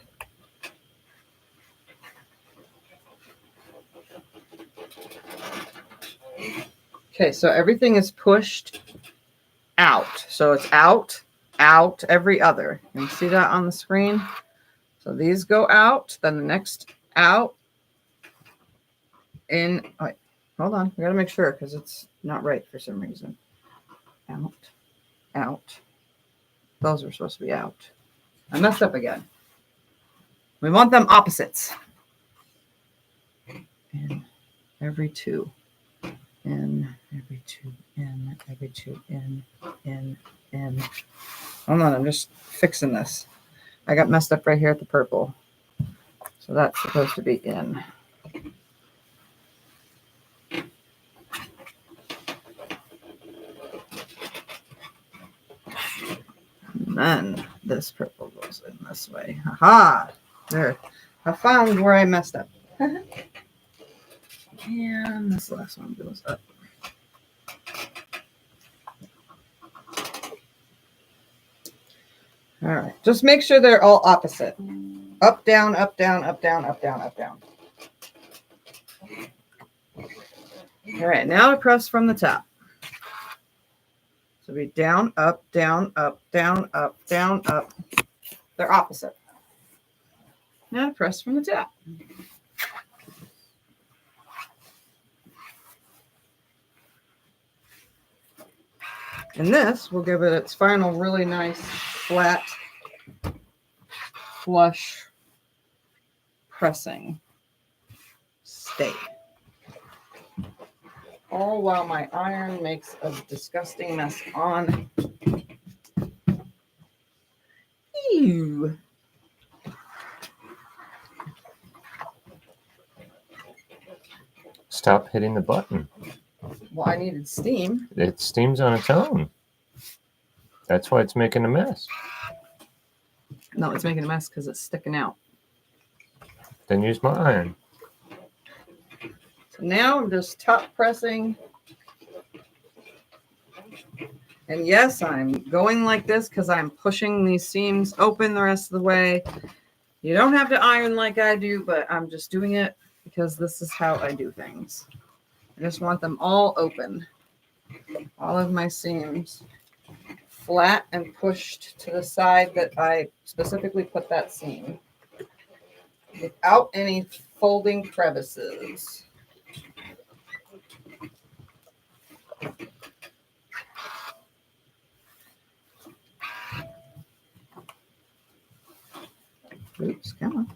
Okay, so everything is pushed out. So it's out, out, every other. You can see that on the screen. So these go out, then the next out, in. Oh, wait, hold on. We got to make sure because it's not right for some reason. Out, out. Those are supposed to be out. I messed up again. We want them opposites. In every two. In every two. In every two. In. Hold on, I'm just fixing this. I got messed up right here at the purple. So that's supposed to be in. And then this purple goes in this way. Aha! There. I found where I messed up. And this last one goes up. All right. Just make sure they're all opposite. Up, down, up, down, up, down, up, down, up, down. All right. Now to press from the top. So be down, up, down, up, down, up, down, up. They're opposite. Now to press from the top. And this will give it its final really nice, flat, flush pressing state. All while my iron makes a disgusting mess on. Ew. Stop hitting the button. Well, I needed steam. It steams on its own. That's why it's making a mess. No, it's making a mess because it's sticking out. Then use my iron. So now I'm just top pressing. And yes, I'm going like this because I'm pushing these seams open the rest of the way. You don't have to iron like I do, but I'm just doing it because this is how I do things. I just want them all open. All of my seams flat and pushed to the side that I specifically put that seam without any folding crevices. Oops, come on.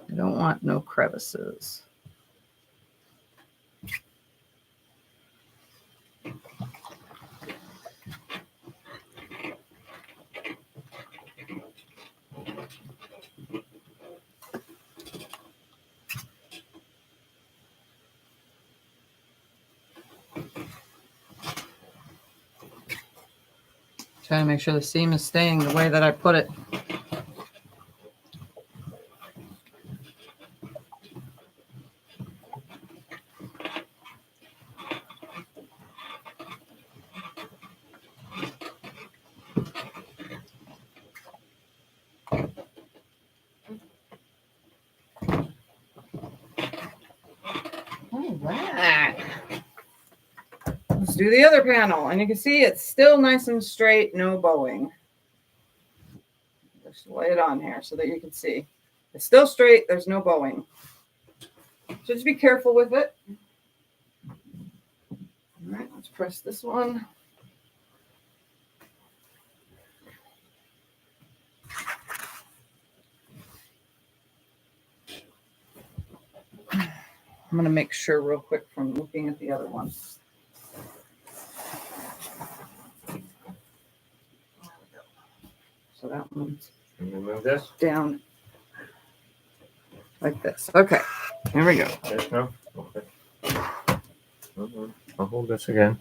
I don't want no crevices. Trying to make sure the seam is staying the way that I put it. All right. Let's do the other panel. And you can see it's still nice and straight, no bowing. Just lay it on here so that you can see. It's still straight, there's no bowing. So just be careful with it. All right, let's press this one. I'm going to make sure real quick from looking at the other one. So that one's Remove this. down like this. Okay, here we go. Yes, no? Okay. I'll hold this again.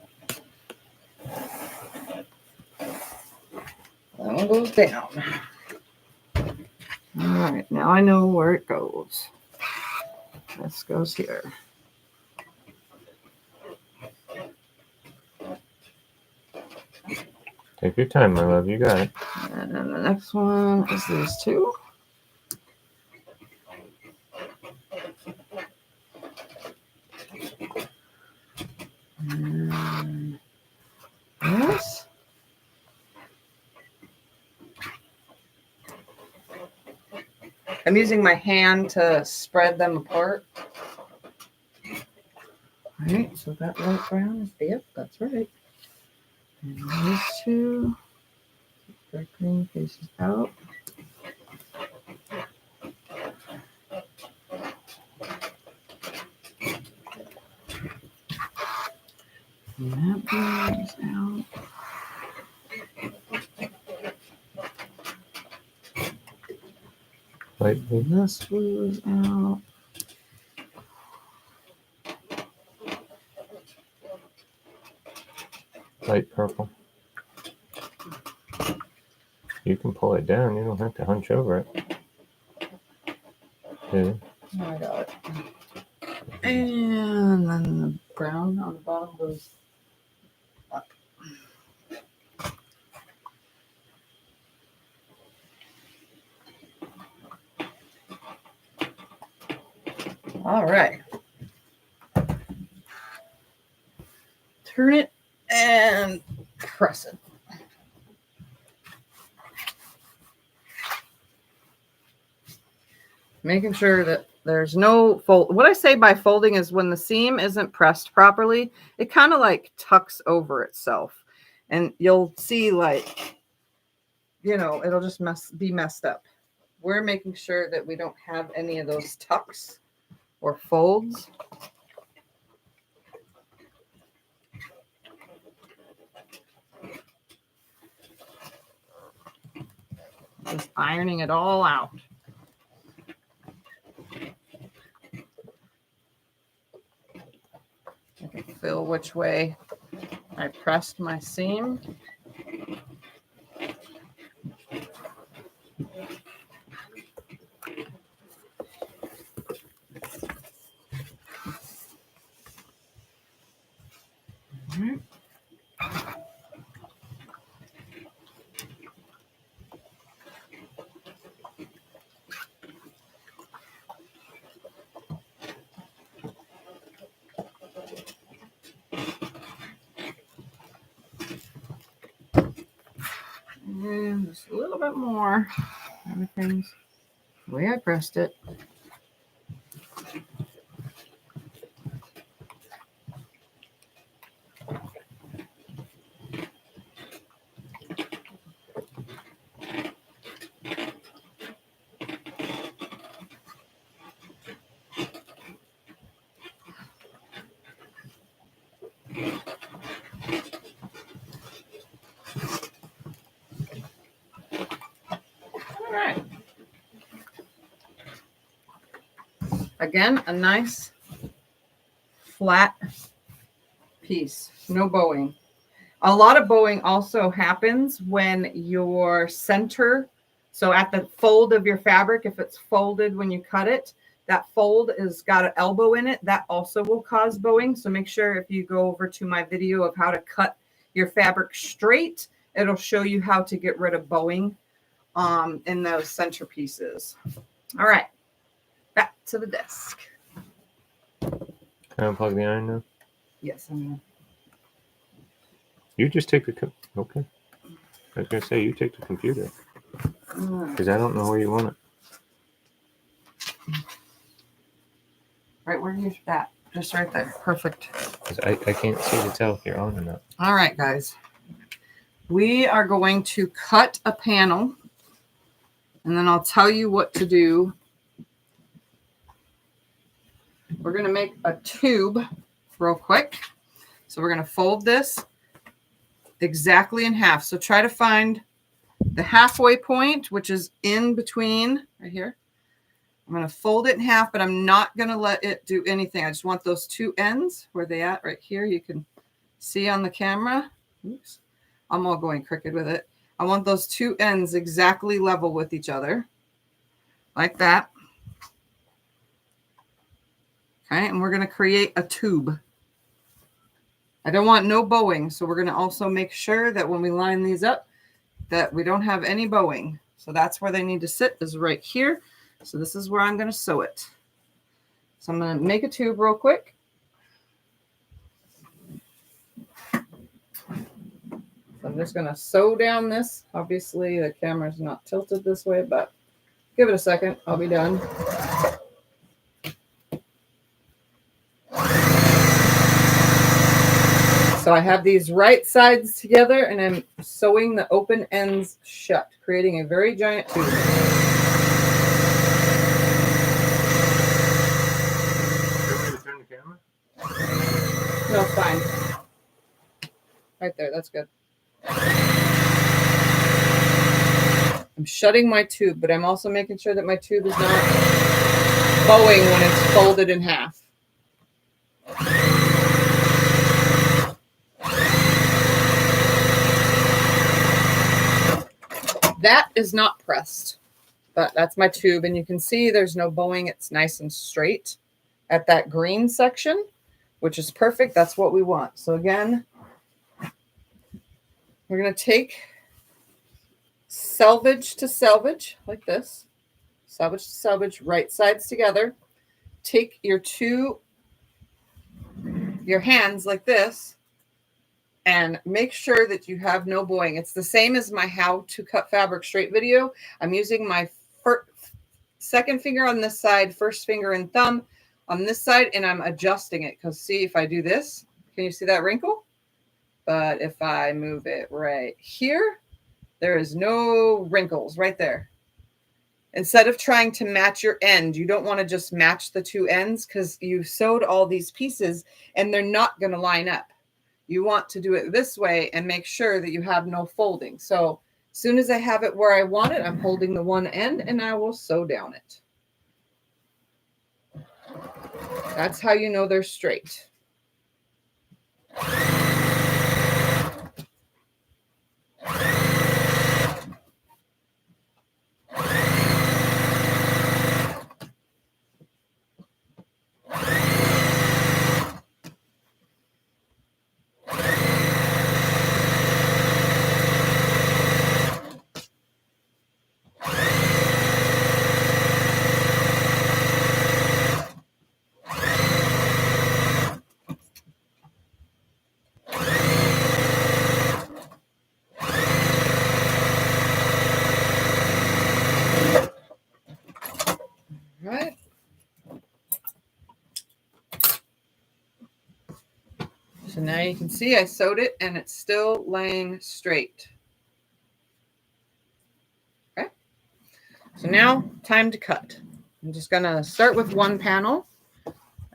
That one goes down. All right, now I know where it goes. This goes here. Take your time, my love. You got it. And then the next one is these two. And this. I'm using my hand to spread them apart. All right, so that light brown is, yep, that's right. And these two, dark green faces out. And that blue is out. Light blue. And this blue is out. Light purple. You can pull it down. You don't have to hunch over it. Yeah. I got it. And then the brown on the bottom goes up. All right. Turn it and press it. Making sure that there's no fold. What I say by folding is when the seam isn't pressed properly, it kind of like tucks over itself. And you'll see like, you know, it'll just be messed up. We're making sure that we don't have any of those tucks or folds. Just ironing it all out. I can feel which way I pressed my seam. And just a little bit more. Everything's the way I pressed it. Again, a nice flat piece, no bowing. A lot of bowing also happens when your center, so at the fold of your fabric, if it's folded when you cut it, that fold has got an elbow in it. That also will cause bowing. So make sure if you go over to my video of how to cut your fabric straight, it'll show you how to get rid of bowing in those center pieces. All right, back to the desk. Can I unplug the iron now? Yes, I'm gonna. You just take the okay. I was gonna say you take the computer because I don't know where you want it. Right where you're at, just right there. Perfect. I can't see to tell if you're on or not. All right, guys. We are going to cut a panel, and then I'll tell you what to do. We're going to make a tube real quick. So we're going to fold this exactly in half. So try to find the halfway point, which is in between right here. I'm going to fold it in half, but I'm not going to let it do anything. I just want those two ends. Where they at? Right here. You can see on the camera. Oops. I'm all going crooked with it. I want those two ends exactly level with each other. Like that. Okay, and we're going to create a tube. I don't want no bowing, so we're going to also make sure that when we line these up that we don't have any bowing. So that's where they need to sit, is right here. So this is where I'm going to sew it. So I'm going to make a tube real quick. So I'm just going to sew down this. Obviously, the camera's not tilted this way, but give it a second. I'll be done. So I have these right sides together, and I'm sewing the open ends shut, creating a very giant tube. Turn the camera? No, it's fine. Right there, that's good. I'm shutting my tube, but I'm also making sure that my tube is not bowing when it's folded in half. That is not pressed, but that's my tube, and you can see there's no bowing. It's nice and straight at that green section, which is perfect. That's what we want. So again, we're going to take selvage to selvage like this, selvage to selvage, right sides together. Take your hands like this and make sure that you have no bowing. It's the same as my how to cut fabric straight video. I'm using my second finger on this side, first finger and thumb on this side, and I'm adjusting it because see, if I do this, can you see that wrinkle? But if I move it right here, there is no wrinkles right there. Instead of trying to match your end, you don't want to just match the two ends because you've sewed all these pieces and they're not going to line up. You want to do it this way and make sure that you have no folding. So as soon as I have it where I want it, I'm holding the one end and I will sew down it. That's how you know they're straight. Right. So now you can see I sewed it and it's still laying straight. Okay. So now time to cut. I'm just going to start with one panel.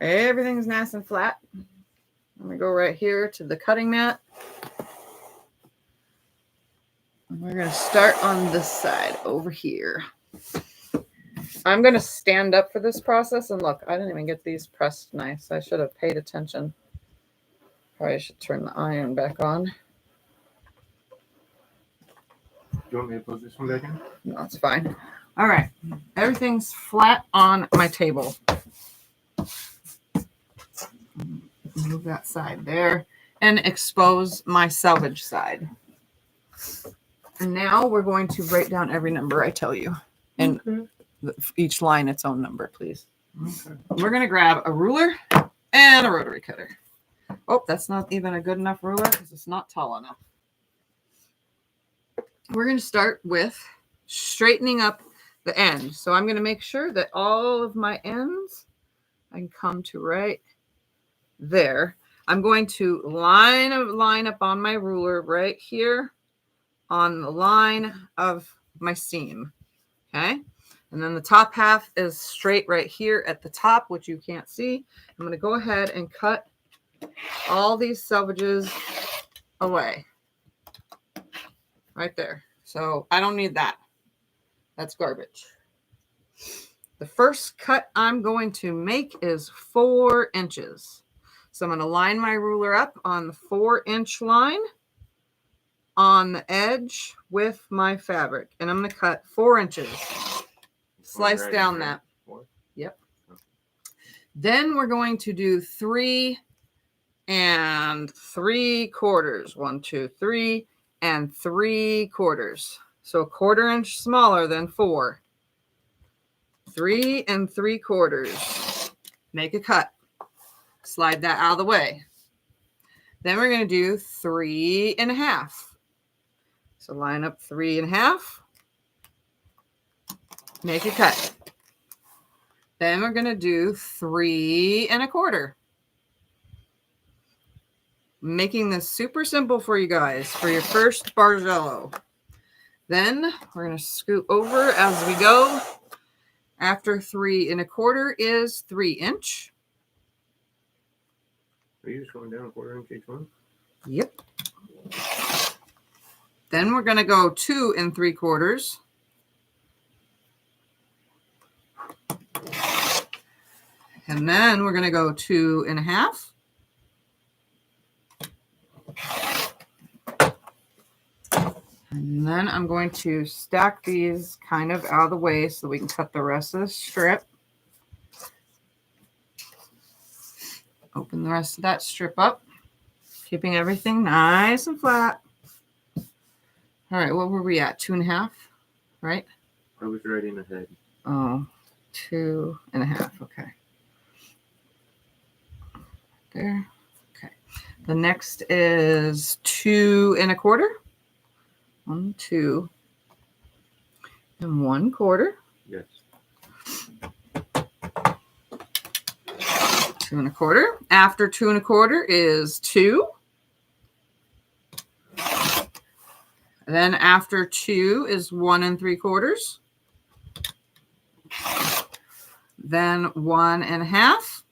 Everything's nice and flat. I'm going to go right here to the cutting mat. And we're going to start on this side over here. I'm going to stand up for this process. And look, I didn't even get these pressed nice. I should have paid attention. Probably should turn the iron back on. you want me to put this one back in? No, it's fine. All right. Everything's flat on my table. Move that side there and expose my selvage side. And now we're going to write down every number I tell you. And each line its own number, please. Okay. We're going to grab a ruler and a rotary cutter. Oh, that's not even a good enough ruler because it's not tall enough. We're going to start with straightening up the end. So I'm going to make sure that all of my ends, I can come to right there. I'm going to line up on my ruler right here on the line of my seam. Okay. And then the top half is straight right here at the top, which you can't see. I'm going to go ahead and cut all these selvages away right there. So I don't need that. That's garbage. The first cut I'm going to make is 4 inches. So I'm going to line my ruler up on the 4-inch line on the edge with my fabric. And I'm going to cut 4 inches. Slice down that. Yep. Then we're going to do 3 3/4. 1, 2, 3 3/4. So 1/4 inch smaller than 4. 3 3/4. Make a cut. Slide that out of the way. Then we're going to do 3 1/2. So line up 3 1/2. Make a cut. Then we're going to do 3 1/4. Making this super simple for you guys for your first Bargello. Then we're going to scoot over as we go. After 3 1/4 is 3 inch. Are you just going down 1/4 inch each one? Yep. Then we're going to go 2 3/4. And then we're going to go 2 1/2. And then I'm going to stack these kind of out of the way so we can cut the rest of the strip. Open the rest of that strip up, keeping everything nice and flat. All right, what were we at? 2 1/2, right? I was writing ahead. Oh, 2 1/2. Okay. There. Okay. The next is 2 1/4. 1, 2, and 1/4. Yes. 2 1/4. After 2 1/4 is 2. And then after 2 is 1 3/4. Then 1 1/2.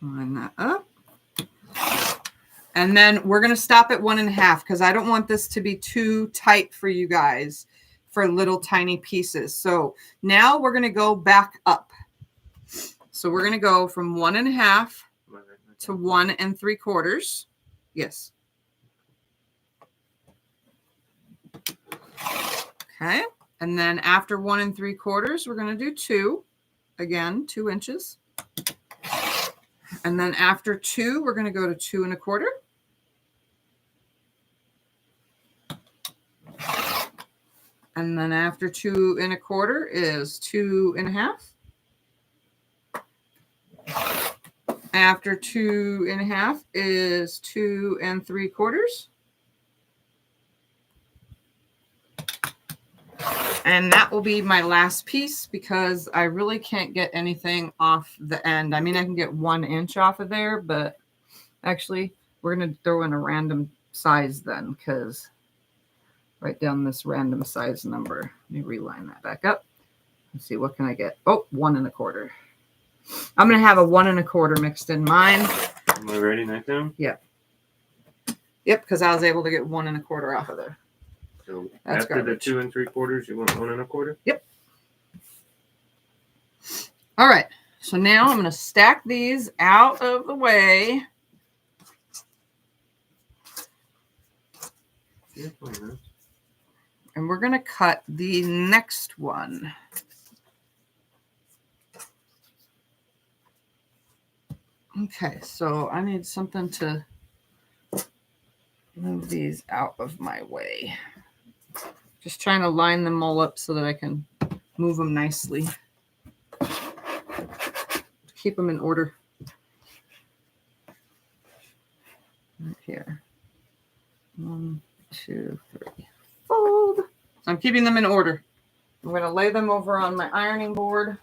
Line that up. And then we're going to stop at 1 1/2 because I don't want this to be too tight for you guys for little tiny pieces. So now we're going to go back up. So we're going to go from 1 1/2 to 1 3/4. Yes. Okay. And then after 1 3/4, we're going to do 2. Again, 2 inches. And then after 2, we're going to go to 2 1/4. And then after 2 1/4 is 2 1/2. After 2 1/2 is 2 3/4. And that will be my last piece because I really can't get anything off the end. I mean, I can get 1 inch off of there, but actually we're going to throw in a random size then because write down this random size number. Let me reline that back up. Let's see, what can I get? Oh, 1 1/4. I'm going to have a 1 1/4 mixed in mine. Am I writing that down? Yep. Yep, because I was able to get 1 1/4 off of there. So That's after garbage. the 2 3/4, you want 1 1/4? Yep. All right. So now I'm going to stack these out of the way. Yeah, 20 minutes. And we're going to cut the next one. Okay, so I need something to move these out of my way. Just trying to line them all up so that I can move them nicely. Keep them in order. Right here. 1, 2, 3. Fold. So I'm keeping them in order. I'm going to lay them over on my ironing board.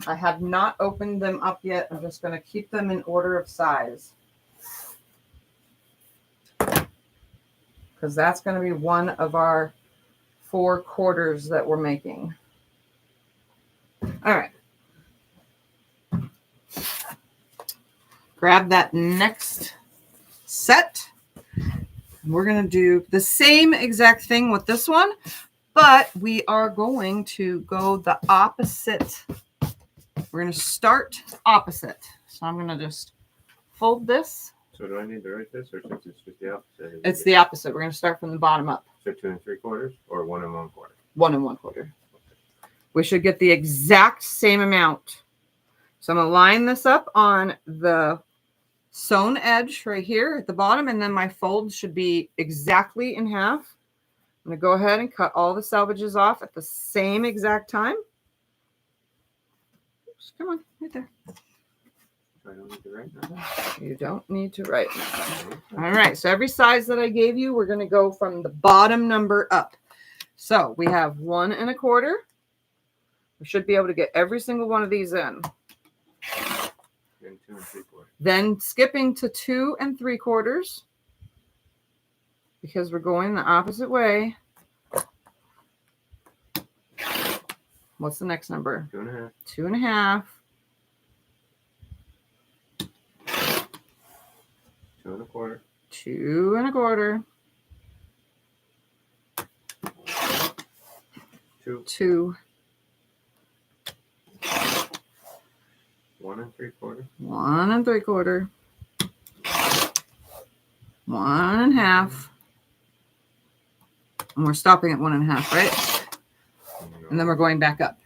I have not opened them up yet. I'm just going to keep them in order of size. Because that's going to be one of our 4 quarters that we're making. All right. Grab that next set. We're going to do the same exact thing with this one, but we are going to go the opposite. We're going to start opposite. So I'm going to just fold this. So do I need to write this, or since it's just the opposite? It's the opposite. We're going to start from the bottom up. So 2 3/4 or 1 1/4? 1 1/4. We should get the exact same amount. So I'm going to line this up on the sewn edge right here at the bottom, and then my fold should be exactly in half. I'm going to go ahead and cut all the selvages off at the same exact time. Oops, come on, right there. I don't need to write nothing. You don't need to write nothing. All right, so every size that I gave you, we're going to go from the bottom number up. So we have 1 1/4. We should be able to get every single one of these in. Then 2 3/4. Then skipping to 2 3/4 because we're going the opposite way. What's the next number? 2 1/2. 2 1/2. 2 1/4. 2 1/4. 2. 2. 1 3/4. 1 3/4. 1 1/2. And we're stopping at 1 1/2, right? And then we're going back up.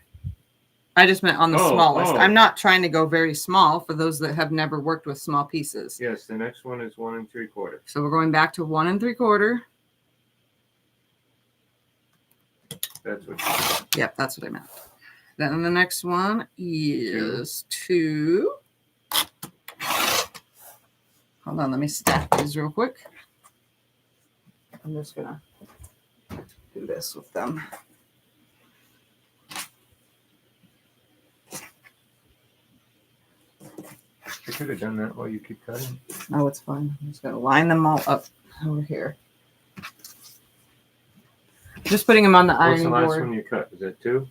I just meant on the smallest. I'm not trying to go very small for those that have never worked with small pieces. Yes, the next one is 1 3/4. So we're going back to 1 3/4. That's what. Yep, that's what I meant. Then the next one is 2. Hold on, let me stack these real quick. I'm just going to do this with them. I could have done that while you keep cutting. Oh, it's fine. I'm just going to line them all up over here. Just putting them on the What's ironing the last board. one you cut? Is that 2?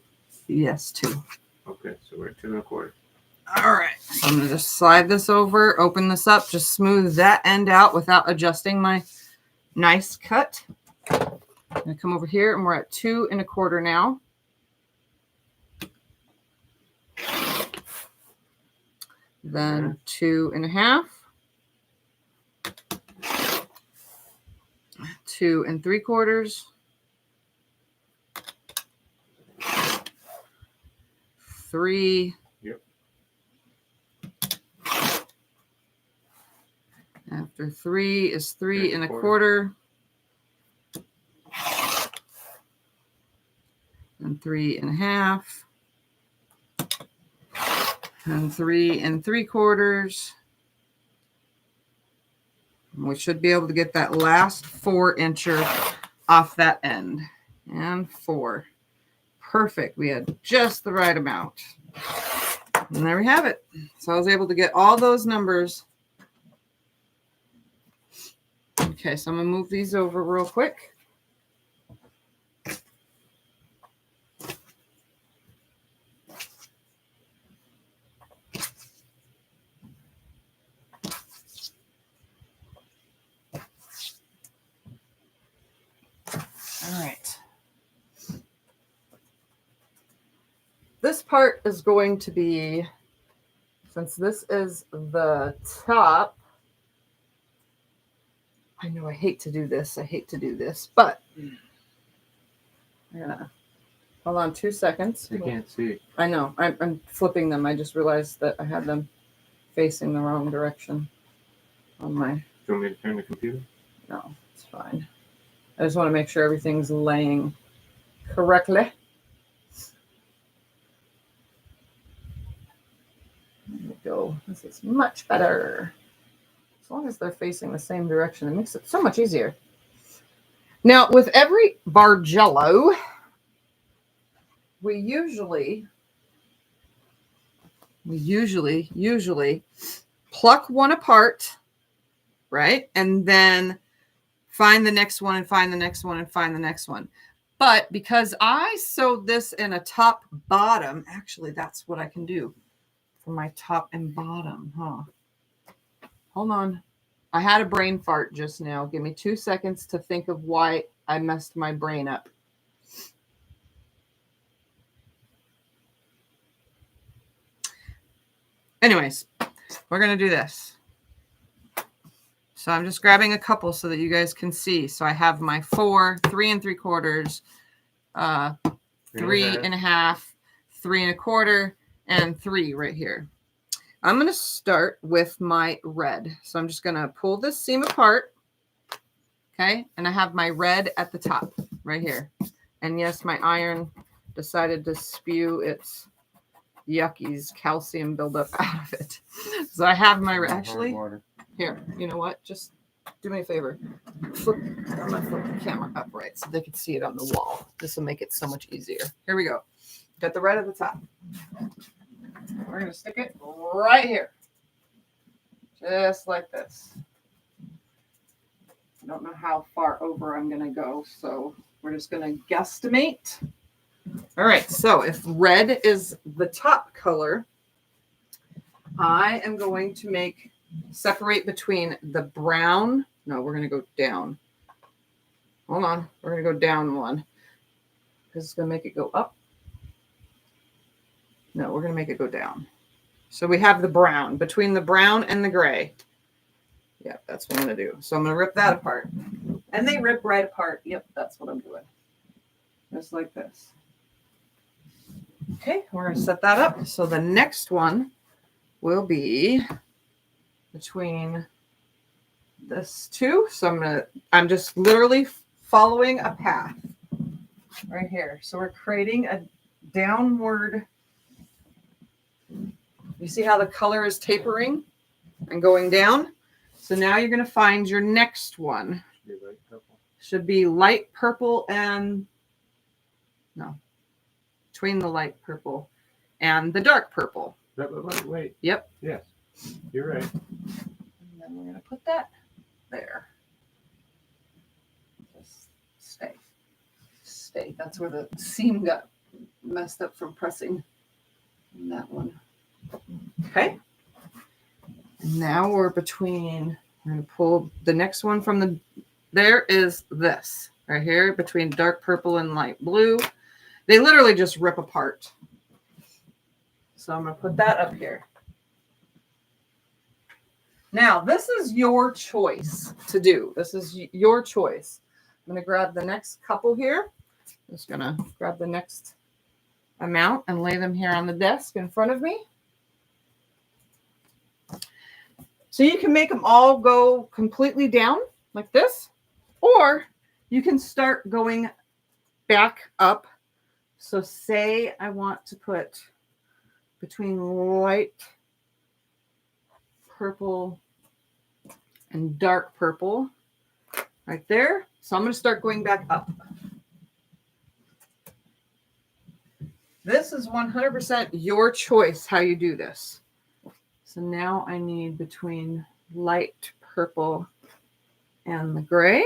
Yes, 2. Okay, so we're at 2 1/4. All right. So I'm going to just slide this over, open this up, just smooth that end out without adjusting my nice cut. I'm going to come over here, and we're at 2 1/4 now. Then 2 1/2. 2 3/4. 3. Yep. After 3 is 3 1/4. And 3 1/2. And 3 3/4. We should be able to get that last 4 incher off that end. And 4. Perfect. We had just the right amount. And there we have it. So I was able to get all those numbers. Okay, so I'm going to move these over real quick. All right. This part is going to be, since this is the top, I know I hate to do this. But I'm gonna hold on 2 seconds. I can't see. I know. I'm flipping them. I just realized that I had them facing the wrong direction on my. Do you want me to turn the computer? No, it's fine. I just want to make sure everything's laying correctly. There we go. This is much better. As long as they're facing the same direction, it makes it so much easier. Now, with every Bargello, we usually pluck one apart, right? And then find the next one and find the next one and find the next one. But because I sewed this in a top bottom, actually, that's what I can do for my top and bottom, huh? Hold on. I had a brain fart just now. Give me 2 seconds to think of why I messed my brain up. Anyways, we're going to do this. So I'm just grabbing a couple so that you guys can see. So I have my 4, 3 3/4, 3 1/2, 3 1/4, and 3 right here. I'm going to start with my red. So I'm just going to pull this seam apart. Okay. And I have my red at the top right here. And yes, my iron decided to spew its yuckies calcium buildup out of it. So I have my, actually, here, you know what? Just do me a favor. I'm going to flip the camera upright so they can see it on the wall. This will make it so much easier. Here we go. Got the red at the top. We're going to stick it right here. Just like this. I don't know how far over I'm going to go, so we're just going to guesstimate. All right, so if red is the top color, I am going to separate between the brown. No, we're going to go down. Hold on. We're going to go down one. Because it's going to make it go up. No, we're going to make it go down. So we have the brown. Between the brown and the gray. Yep, that's what I'm going to do. So I'm going to rip that apart. And they rip right apart. Yep, that's what I'm doing. Just like this. Okay, we're going to set that up. So the next one will be between this two. So I'm just literally following a path right here. So we're creating a downward. You see how the color is tapering and going down? So now you're going to find your next one. Should be light purple and no, between the light purple and the dark purple. Wait. Yep. Yes, you're right. And then we're going to put that there. Just stay. Stay. That's where the seam got messed up from pressing that one. Okay. And now we're between, we're going to pull the next one from the, there is this right here between dark purple and light blue. They literally just rip apart. So I'm going to put that up here. Now, this is your choice to do. This is your choice. I'm going to grab the next couple here. I'm just going to grab the next amount and lay them here on the desk in front of me. So you can make them all go completely down like this, or you can start going back up. So say I want to put between light purple and dark purple right there. So I'm going to start going back up. This is 100% your choice how you do this. So now I need between light purple and the gray.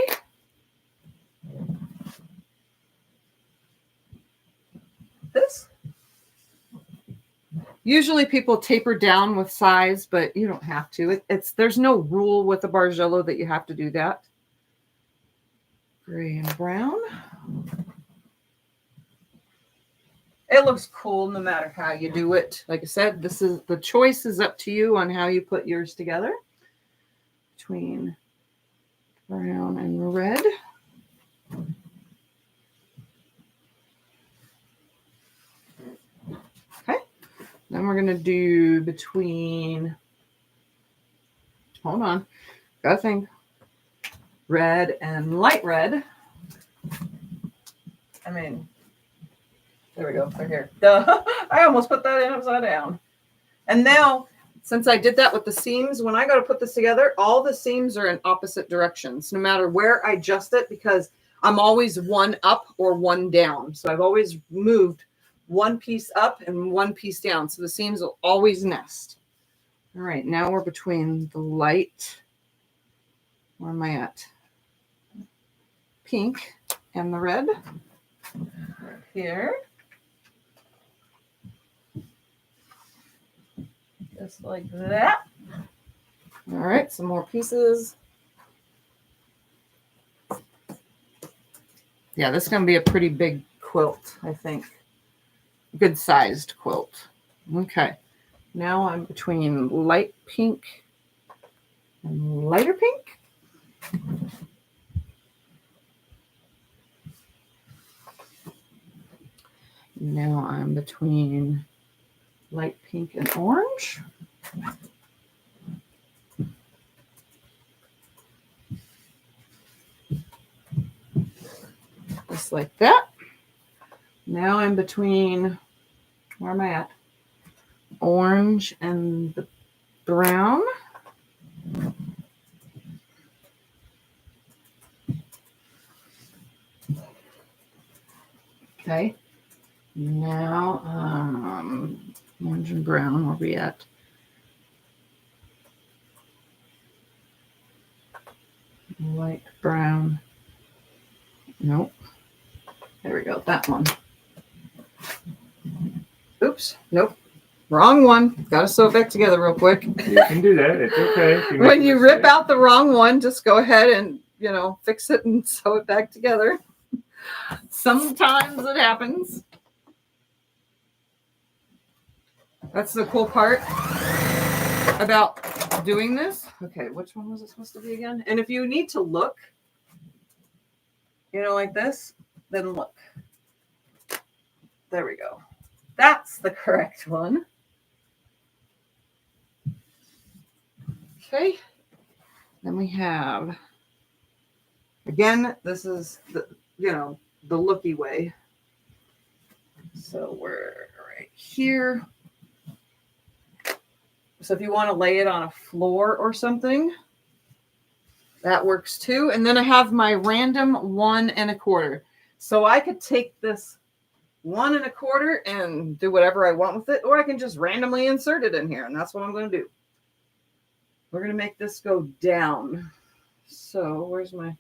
This. Usually people taper down with size, but you don't have to. There's no rule with the Bargello that you have to do that. Gray and brown. It looks cool no matter how you do it. Like I said, the choice is up to you on how you put yours together. Between brown and red. Okay. Then we're going to do between, hold on, gotta think, red and light red. I mean, there we go, right here. Duh. I almost put that in upside down. And now, since I did that with the seams, when I go to put this together, all the seams are in opposite directions, no matter where I adjust it, because I'm always one up or one down. So I've always moved one piece up and one piece down. So the seams will always nest. All right, now we're between the light, where am I at? Pink and the red. Right here. Just like that. All right, some more pieces. Yeah, this is going to be a pretty big quilt, I think. Good sized quilt. Okay. Now I'm between light pink and lighter pink. Now I'm between light pink and orange. Just like that. Now I'm between, where am I at? Orange and the brown. Okay. Now, orange and brown, where are we at? Light brown. Nope. There we go. That one. Oops. Nope. Wrong one. Got to sew it back together real quick. You can do that. It's okay. When you rip out the wrong one, just go ahead and, fix it and sew it back together. Sometimes it happens. That's the cool part about doing this. Okay, which one was it supposed to be again? And if you need to look, like this, then look. There we go. That's the correct one. Okay. Then we have, again, this is the, the looky way. So we're right here. So if you want to lay it on a floor or something, that works too. And then I have my random 1 1/4. So I could take this 1 1/4 and do whatever I want with it, or I can just randomly insert it in here. And that's what I'm going to do. We're going to make this go down. So where's my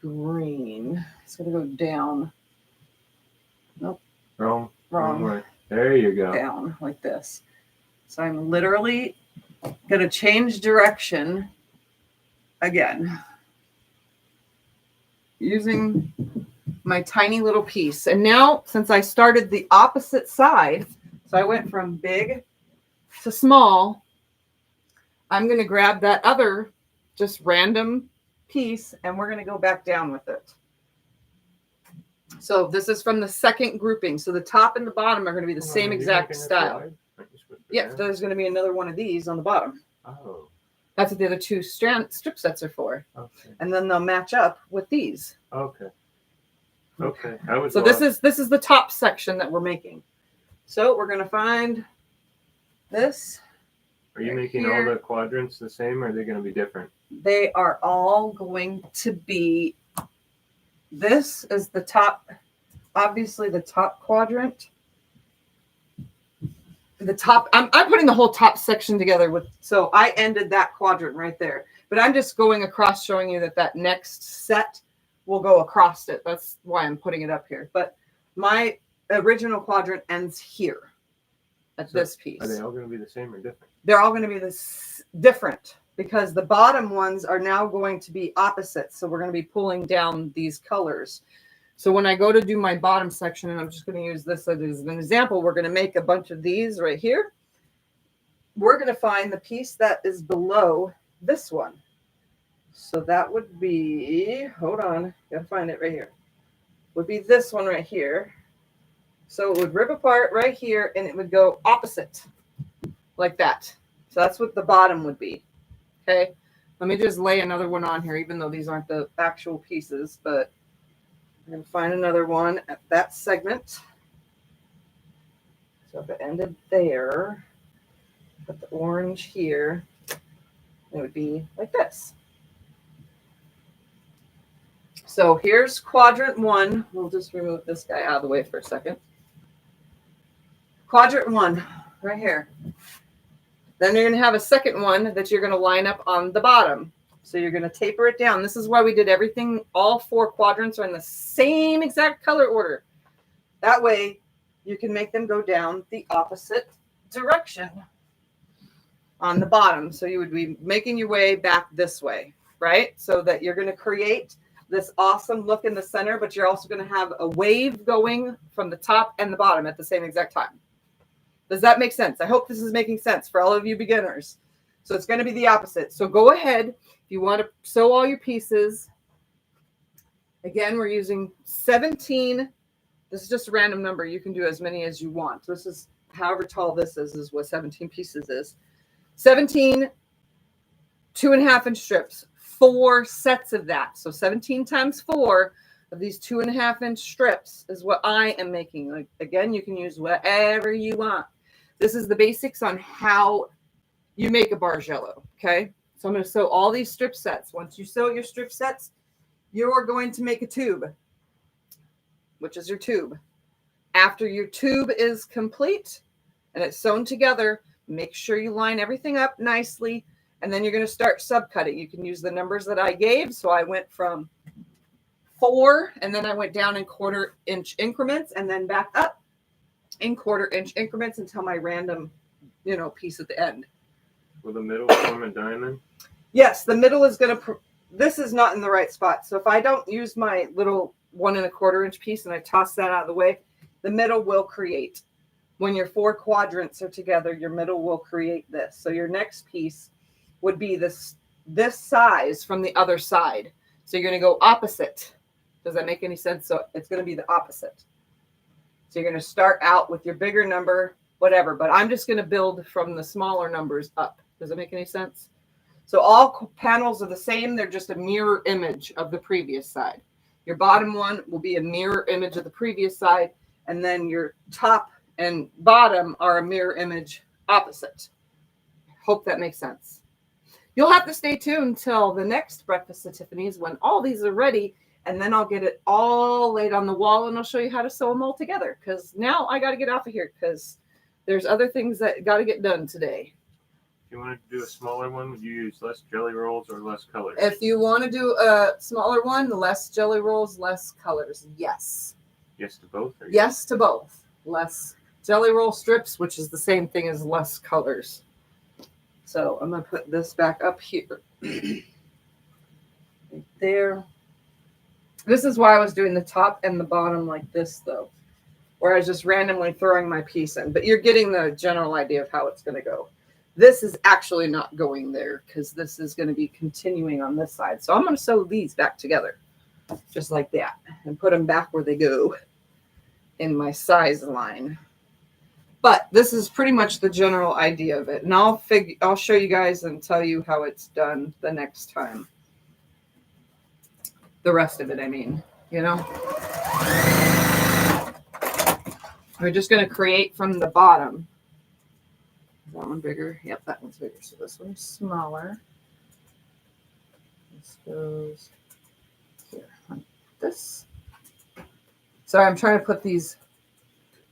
green? It's going to go down. Nope. Wrong way. There you go. Down like this. So I'm literally going to change direction again using my tiny little piece. And now, since I started the opposite side, so I went from big to small, I'm going to grab that other just random piece and we're going to go back down with it. So this is from the second grouping. So the top and the bottom are going to be the same exact style. Yeah, there's going to be another one of these on the bottom. Oh. That's what the other 2 strip sets are for. Okay. And then they'll match up with these. Okay. Okay. So this is the top section that we're making. So we're going to find this. Are you making all the quadrants the same, or are they going to be different? They are all going to be, this is the top, obviously the top quadrant. The top, I'm putting the whole top section together with, so I ended that quadrant right there. But I'm just going across showing you that next set will go across it. That's why I'm putting it up here. But my original quadrant ends here at this piece. Are they all going to be the same or different? They're all going to be different because the bottom ones are now going to be opposite. So we're going to be pulling down these colors. So when I go to do my bottom section, and I'm just going to use this as an example, we're going to make a bunch of these right here. We're going to find the piece that is below this one. So that would be, hold on, gotta find it right here. Would be this one right here. So it would rip apart right here and it would go opposite like that. So that's what the bottom would be. Okay. Let me just lay another one on here, even though these aren't the actual pieces, but I'm going to find another one at that segment. So if it ended there, put the orange here, it would be like this. So here's quadrant one. We'll just remove this guy out of the way for a second. Quadrant one, right here. Then you're going to have a second one that you're going to line up on the bottom. So you're going to taper it down. This is why we did everything. All 4 quadrants are in the same exact color order. That way you can make them go down the opposite direction on the bottom. So you would be making your way back this way, right? So that you're going to create this awesome look in the center, but you're also going to have a wave going from the top and the bottom at the same exact time. Does that make sense? I hope this is making sense for all of you beginners. So it's going to be the opposite. So go ahead. If you want to sew all your pieces, again, we're using 17. This is just a random number. You can do as many as you want. This is however tall this is what 17 pieces is. 17 2.5-inch strips, 4 sets of that. So 17 times 4 of these 2.5-inch strips is what I am making. Like, again, you can use whatever you want. This is the basics on how you make a Bargello, okay? So I'm going to sew all these strip sets. Once you sew your strip sets, you're going to make a tube, which is your tube. After your tube is complete and it's sewn together, make sure you line everything up nicely, and then you're going to start subcutting. You can use the numbers that I gave. So I went from 4, and then I went down in 1/4-inch increments, and then back up in 1/4-inch increments until my random, piece at the end. Will the middle form a diamond? Yes, the middle is going to, this is not in the right spot. So if I don't use my little 1 1/4-inch piece and I toss that out of the way, the middle will create. When your 4 quadrants are together, your middle will create this. So your next piece would be this size from the other side. So you're going to go opposite. Does that make any sense? So it's going to be the opposite. So you're going to start out with your bigger number, whatever, but I'm just going to build from the smaller numbers up. Does that make any sense? So all panels are the same. They're just a mirror image of the previous side. Your bottom one will be a mirror image of the previous side, and then your top and bottom are a mirror image opposite. Hope that makes sense. You'll have to stay tuned until the next Breakfast at Tiffany's when all these are ready, and then I'll get it all laid on the wall and I'll show you how to sew them all together, because now I got to get off of here because there's other things that got to get done today. If you wanted to do a smaller one, would you use less jelly rolls or less colors? If you want to do a smaller one, less jelly rolls, less colors. Yes. Yes to both? Or yes to both. Less jelly roll strips, which is the same thing as less colors. So I'm going to put this back up here. Right there. This is why I was doing the top and the bottom like this, though, where I was just randomly throwing my piece in. But you're getting the general idea of how it's going to go. This is actually not going there because this is going to be continuing on this side. So I'm going to sew these back together just like that and put them back where they go in my size line. But this is pretty much the general idea of it. And I'll show you guys and tell you how it's done the next time. The rest of it, I mean, We're just going to create from the bottom. Is that one bigger? Yep, that one's bigger. So this one's smaller. This goes here like this. Sorry, I'm trying to put these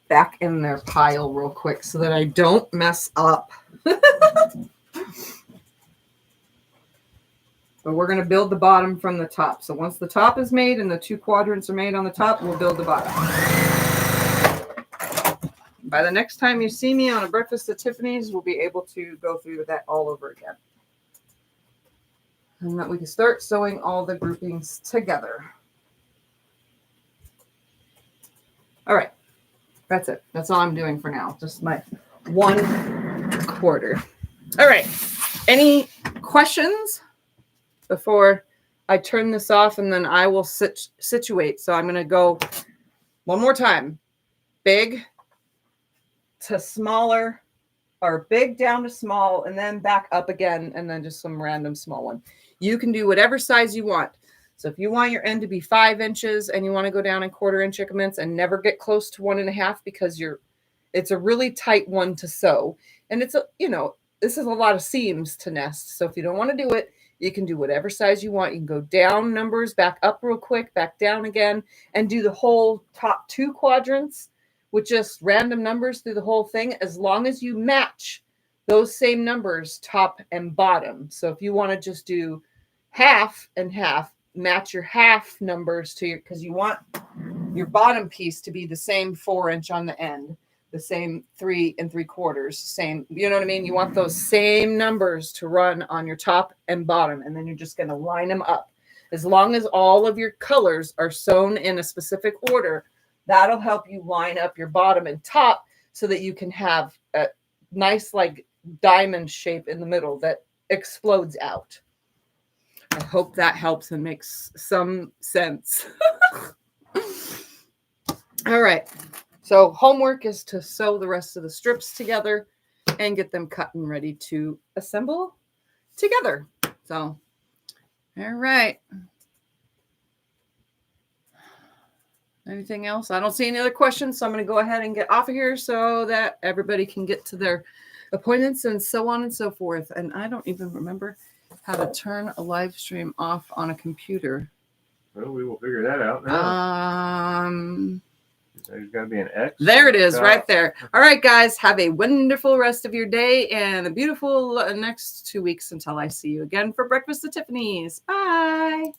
back in their pile real quick so that I don't mess up. But we're going to build the bottom from the top. So once the top is made and the 2 quadrants are made on the top, we'll build the bottom. By the next time you see me on a Breakfast at Tiffany's, we'll be able to go through that all over again. And that we can start sewing all the groupings together. All right. That's it. That's all I'm doing for now. Just my 1/4. All right. Any questions before I turn this off, and then I will situate. So I'm going to go one more time. Big to smaller, or big down to small, and then back up again, and then just some random small one. You can do whatever size you want. So if you want your end to be 5 inches and you want to go down in 1/4 inch increments and never get close to 1.5 because it's a really tight one to sew. And it's this is a lot of seams to nest. So if you don't want to do it, you can do whatever size you want. You can go down numbers, back up real quick, back down again, and do the whole top 2 quadrants with just random numbers through the whole thing, as long as you match those same numbers top and bottom. So if you want to just do half and half, match your half numbers to because you want your bottom piece to be the same 4 inch on the end, the same 3 3/4, same, you know what I mean? You want those same numbers to run on your top and bottom, and then you're just going to line them up. As long as all of your colors are sewn in a specific order, that'll help you line up your bottom and top so that you can have a nice like diamond shape in the middle that explodes out. I hope that helps and makes some sense. All right. So homework is to sew the rest of the strips together and get them cut and ready to assemble together. So, all right. Anything else? I don't see any other questions, so I'm going to go ahead and get off of here so that everybody can get to their appointments and so on and so forth. And I don't even remember how to turn a live stream off on a computer. Well, we will figure that out now. There's got to be an X. There it is, right there. All right, guys, have a wonderful rest of your day and a beautiful next 2 weeks until I see you again for Breakfast at Tiffany's. Bye.